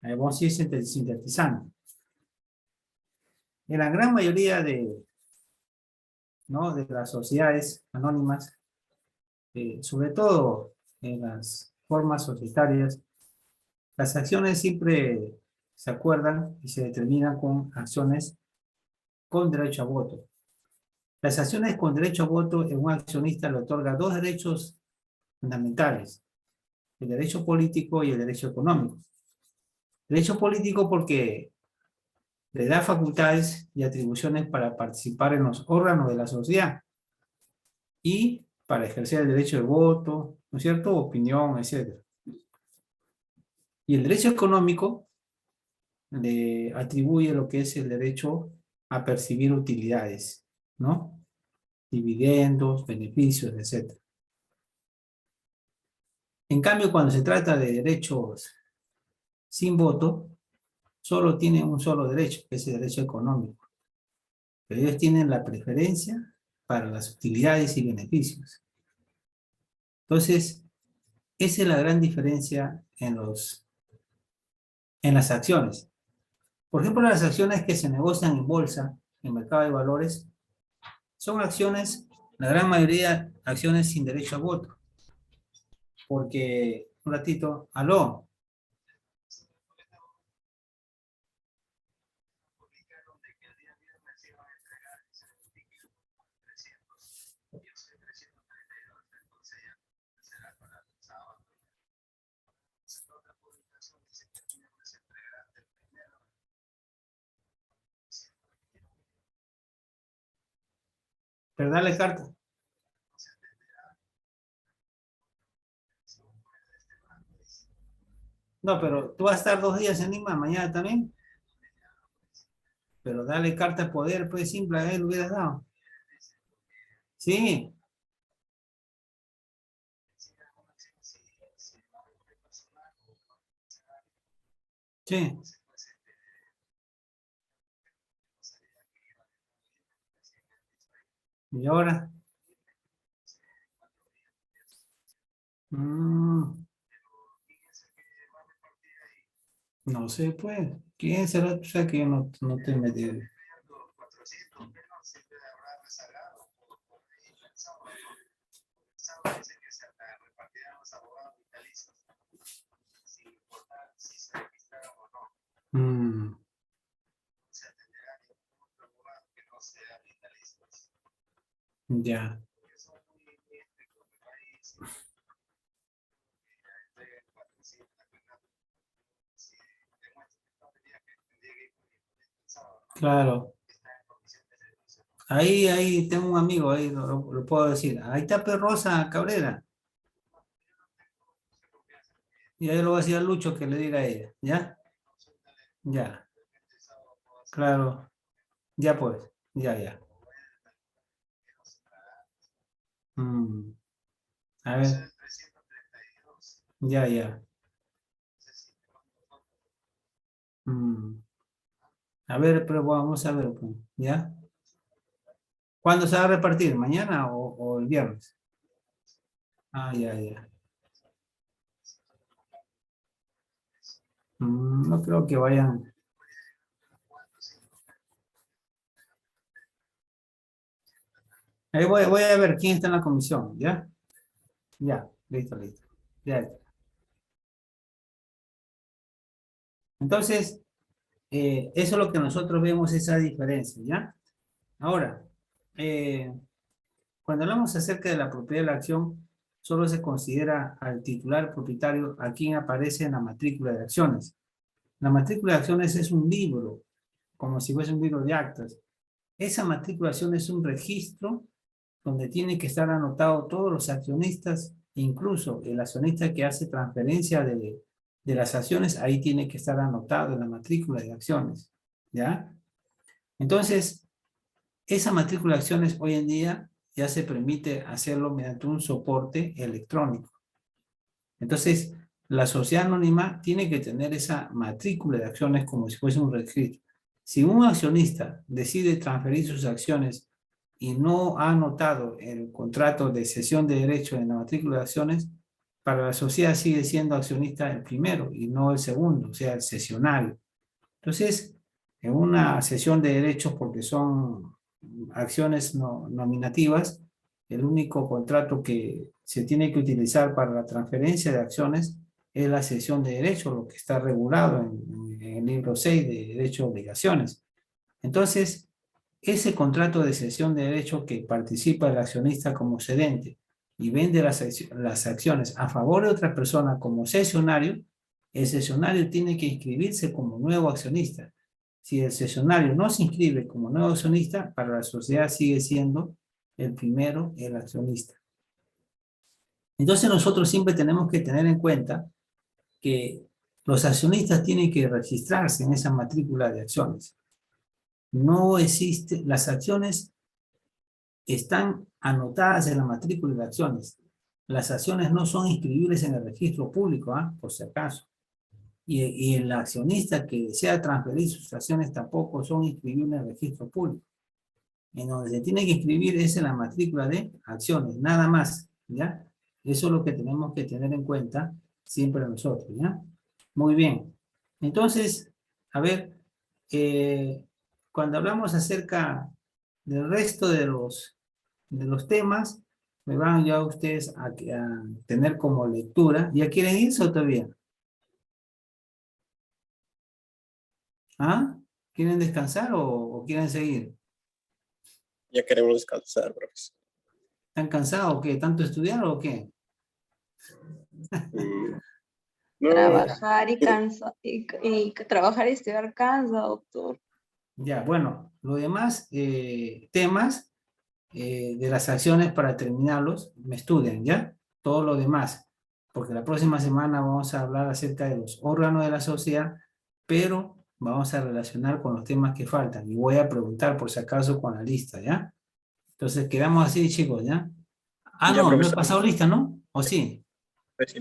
Vamos a ir sintetizando. En la gran mayoría de las sociedades anónimas, sobre todo en las formas societarias, las acciones siempre se acuerdan y se determinan con acciones con derecho a voto. Las acciones con derecho a voto en un accionista le otorga dos derechos fundamentales: el derecho político y el derecho económico. Derecho político porque le da facultades y atribuciones para participar en los órganos de la sociedad y para ejercer el derecho de voto, ¿no es cierto?, opinión, etc. Y el derecho económico le atribuye lo que es el derecho a percibir utilidades, ¿no? Dividendos, beneficios, etc. En cambio, cuando se trata de derechos sin voto, solo tienen un solo derecho, que es el derecho económico. Pero ellos tienen la preferencia para las utilidades y beneficios. Entonces, esa es la gran diferencia en las acciones. Por ejemplo, las acciones que se negocian en bolsa, en mercado de valores, son acciones, la gran mayoría, acciones sin derecho a voto. Porque, un ratito, aló. Pero dale carta. No, pero tú vas a estar 2 días en Lima, mañana también. Pero dale carta de poder, pues simple, a él lo hubieras dado. Sí. Sí. ¿Y ahora? No sé, pues. ¿Quién será? O sea, que yo no te metí. Ya. Claro. Ahí tengo un amigo, ahí lo puedo decir. Ahí está Rosa Cabrera. Y ahí lo voy a decir a Lucho que le diga a ella, ¿ya? Ya. Claro. Ya pues, ya. A ver. Ya. A ver, pero vamos a ver, pues, ¿ya? ¿Cuándo se va a repartir? ¿Mañana o el viernes? Ah, ya. No creo que vayan. Ahí voy a ver quién está en la comisión, ¿ya? Ya, listo. Ya. Entonces, eso es lo que nosotros vemos, esa diferencia, ¿ya? Ahora, cuando hablamos acerca de la propiedad de la acción, solo se considera al titular propietario a quien aparece en la matrícula de acciones. La matrícula de acciones es un libro, como si fuese un libro de actas. Esa matrícula de acciones es un registro donde tienen que estar anotados todos los accionistas, incluso el accionista que hace transferencia de las acciones, ahí tiene que estar anotado en la matrícula de acciones, ¿ya? Entonces, esa matrícula de acciones hoy en día ya se permite hacerlo mediante un soporte electrónico. Entonces, la sociedad anónima tiene que tener esa matrícula de acciones como si fuese un registro. Si un accionista decide transferir sus acciones y no ha anotado el contrato de cesión de derechos en la matrícula de acciones, para la sociedad sigue siendo accionista el primero y no el segundo, o sea, el cesionario. Entonces, en una cesión de derechos, porque son acciones nominativas, el único contrato que se tiene que utilizar para la transferencia de acciones es la cesión de derechos, lo que está regulado en el libro 6 de Derecho de Obligaciones. Entonces, ese contrato de cesión de derechos que participa el accionista como cedente y vende las acciones a favor de otra persona como cesionario, el cesionario tiene que inscribirse como nuevo accionista. Si el cesionario no se inscribe como nuevo accionista, para la sociedad sigue siendo el primero el accionista. Entonces nosotros siempre tenemos que tener en cuenta que los accionistas tienen que registrarse en esa matrícula de acciones. No existe, las acciones están anotadas en la matrícula de acciones. Las acciones no son inscribibles en el registro público, por si acaso. Y el accionista que desea transferir sus acciones tampoco son inscribibles en el registro público. En donde se tiene que inscribir es en la matrícula de acciones, nada más, ¿ya? Eso es lo que tenemos que tener en cuenta siempre nosotros, ¿ya? Muy bien. Entonces, a ver, cuando hablamos acerca del resto de los temas, me van ya ustedes a tener como lectura. ¿Ya quieren irse o todavía? ¿Ah? ¿Quieren descansar o quieren seguir?
Ya queremos descansar, profesor.
¿Están cansados o qué? ¿Tanto estudiar o qué?
No,
Trabajar y cansa, y trabajar y estudiar cansa, doctor.
Ya, bueno, los demás temas de las acciones para terminarlos, me estudian, ¿ya? Todo lo demás, porque la próxima semana vamos a hablar acerca de los órganos de la sociedad, pero vamos a relacionar con los temas que faltan y voy a preguntar por si acaso con la lista, ¿ya? Entonces quedamos así, chicos, ¿ya?
ya,
No he
profesor.
pasado lista, ¿no? ¿O sí?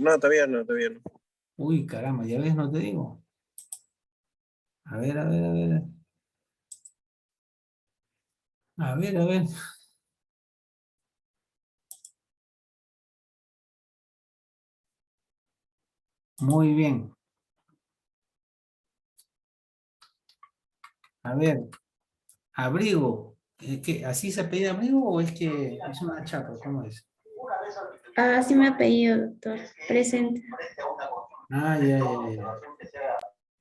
No, todavía no, todavía no.
Uy, caramba, ya ves, no te digo. A ver, a ver, a ver. A ver, a ver. Muy bien. A ver, abrigo. ¿Así se apellida abrigo o es que es una chapa? ¿Cómo es?
Ah, sí me ha pedido, doctor. Presente.
Ah, ya, ya, ya.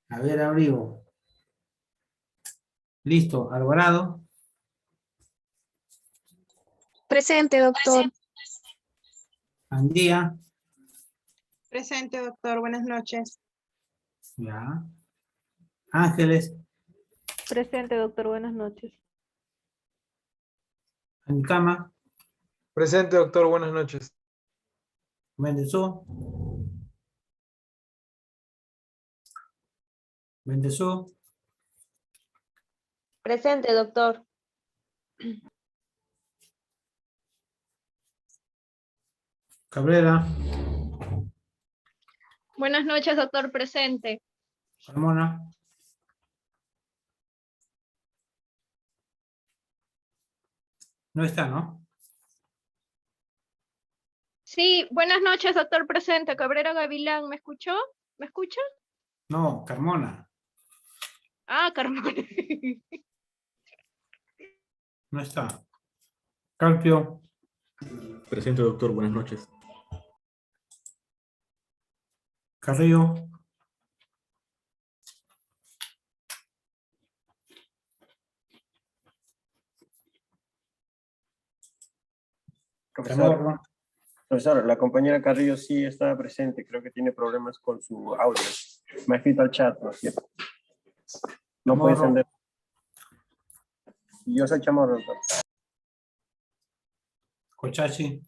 A ver, abrigo. Listo, Alvarado.
Presente, doctor.
Andía.
Presente, doctor. Buenas noches.
Ya. Ángeles.
Presente, doctor. Buenas noches.
Anicama.
Presente, doctor. Buenas noches.
Mendezó. Mendezó.
Presente, doctor.
Cabrera.
Buenas noches, doctor. Presente.
Carmona. No está, ¿no?
Sí, buenas noches, doctor. Presente. Cabrera Gavilán, ¿me escuchó? ¿Me escucha?
No, Carmona.
Ah, Carmona.
No está. Carpio.
Presente, doctor. Buenas noches.
Carrillo.
Profesor, la compañera Carrillo sí estaba presente, creo que tiene problemas con su audio. Me ha escrito al chat, ¿no es cierto? No puede encender. Yo soy Chamorro, doctor.
Cochachi.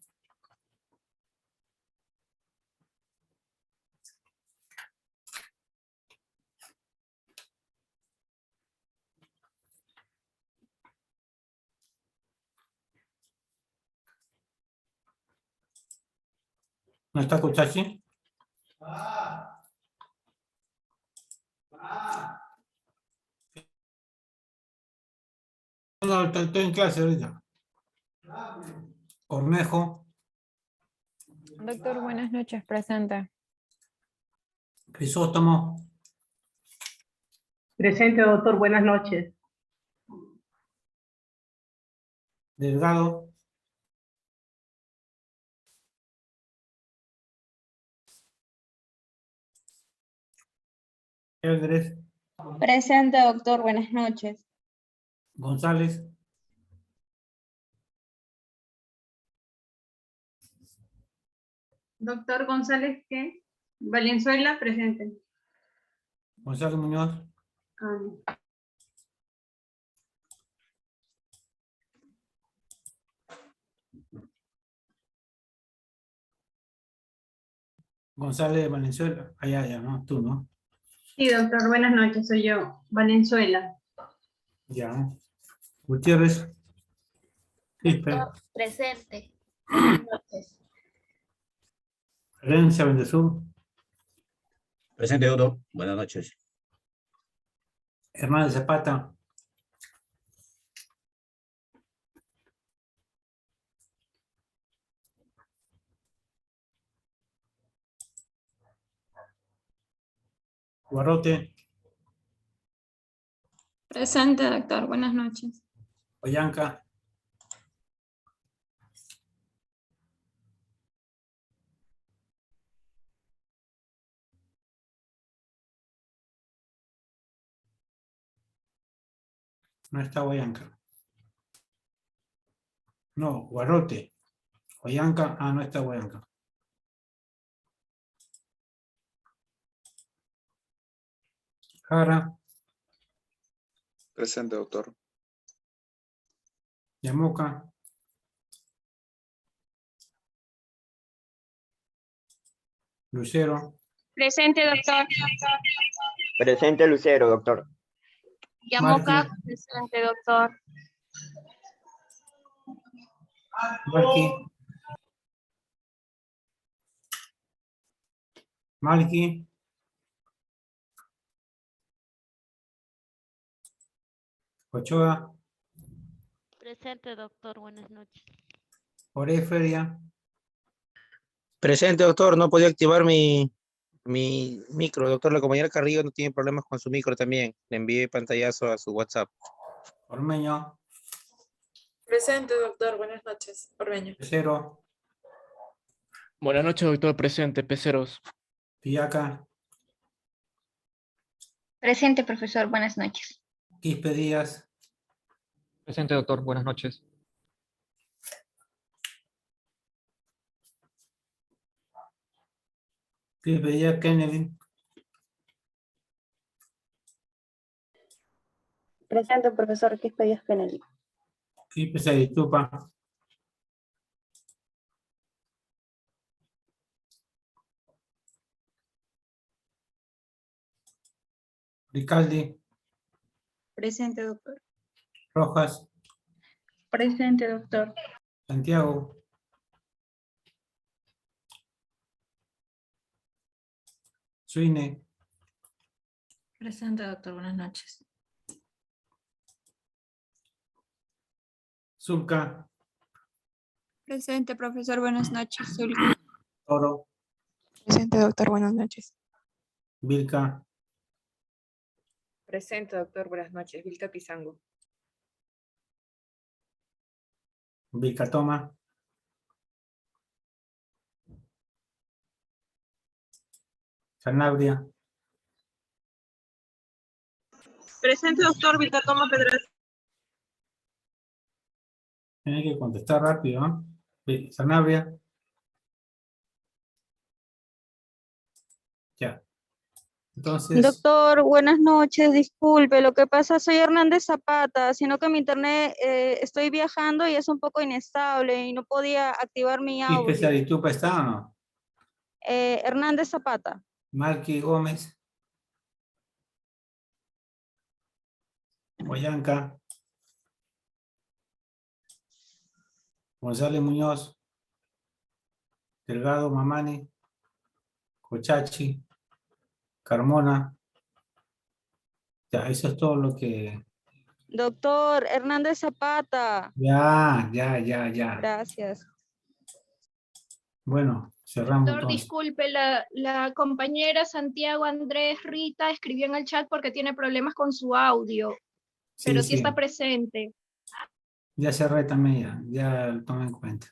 ¿No está Cuchachi? No, estoy en clase ahorita. Cornejo,
Doctor, buenas noches, presente.
Crisóstomo,
Presente, doctor, buenas noches.
Delgado, Eldres,
Presente, doctor, buenas noches.
González,
Doctor González, ¿qué? Valenzuela, presente.
González Muñoz,
Ah,
González de Valenzuela. Allá, ¿no? Tú, ¿no?
sí, doctor, buenas noches, soy yo, Valenzuela.
Ya. Gutiérrez, Quispe,
Presente. Buenas noches.
Herencia, Bendezú,
Presente, doctor. Buenas noches.
Hernández Zapata, Guarote,
Presente, doctor, buenas noches.
Oyanca, no está Oyanca. No, Guarote. Oyanca, no está Oyanca. Jara,
Presente, doctor.
Yamoca, Lucero,
Presente, doctor.
Presente Lucero, doctor.
Yamoca, presente, doctor.
Malqui, Malqui, Ochoa,
Presente, doctor. Buenas noches.
Oreferia,
Presente, doctor. No podía activar mi micro, doctor. La compañera Carrillo no tiene problemas con su micro también. Le envié pantallazo a su WhatsApp.
Ormeño,
Presente, doctor, buenas noches. Ormeño.
Cero,
Buenas noches, doctor. Presente, peceros.
Pillaca,
Presente, profesor, buenas noches.
Quispe Díaz,
Presente, doctor. Buenas noches.
Quispe Díaz, Kennedy,
Presente, profesor Quispe Díaz Kennedy.
Quispe Saitupa, Ricaldi,
Presente, doctor.
Rojas,
Presente, doctor.
Santiago, Suine,
Presente, doctor, buenas noches.
Zulca,
Presente, profesor, buenas noches.
Toro,
Presente, doctor, buenas noches.
Vilca,
Presente, doctor, buenas noches. Vilca Pizango.
Vilca Toma, Sanabria,
Presente, doctor Vilcatoma Pedraza.
tiene que contestar rápido, ¿no? Sanabria, ya. Entonces,
Doctor, buenas noches, disculpe, lo que pasa, soy Hernández Zapata, sino que mi internet, estoy viajando y es un poco inestable y no podía activar mi
¿qué
audio.
especialitupa está o no?
Hernández Zapata.
Malqui Gómez, Oyanca, González Muñoz, Delgado, Mamani, Cochachi, Carmona. Ya, eso es todo lo que...
Doctor Hernández Zapata.
Ya.
Gracias.
Bueno, cerramos
Doctor,
entonces.
disculpe, la compañera Santiago Andrés Rita escribió en el chat porque tiene problemas con su audio, pero sí está presente.
Ya cerré también, ya lo tomé en cuenta.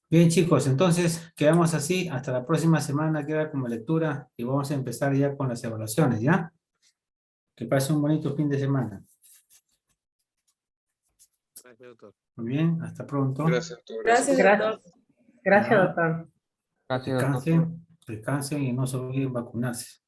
Bien, chicos, entonces quedamos así. Hasta la próxima semana queda como lectura y vamos a empezar ya con las evaluaciones, ¿ya? Que pase un bonito fin de semana.
Gracias, doctor.
Muy bien, hasta pronto.
Gracias, doctor.
Gracias, doctor.
Descansen y no se olviden vacunarse.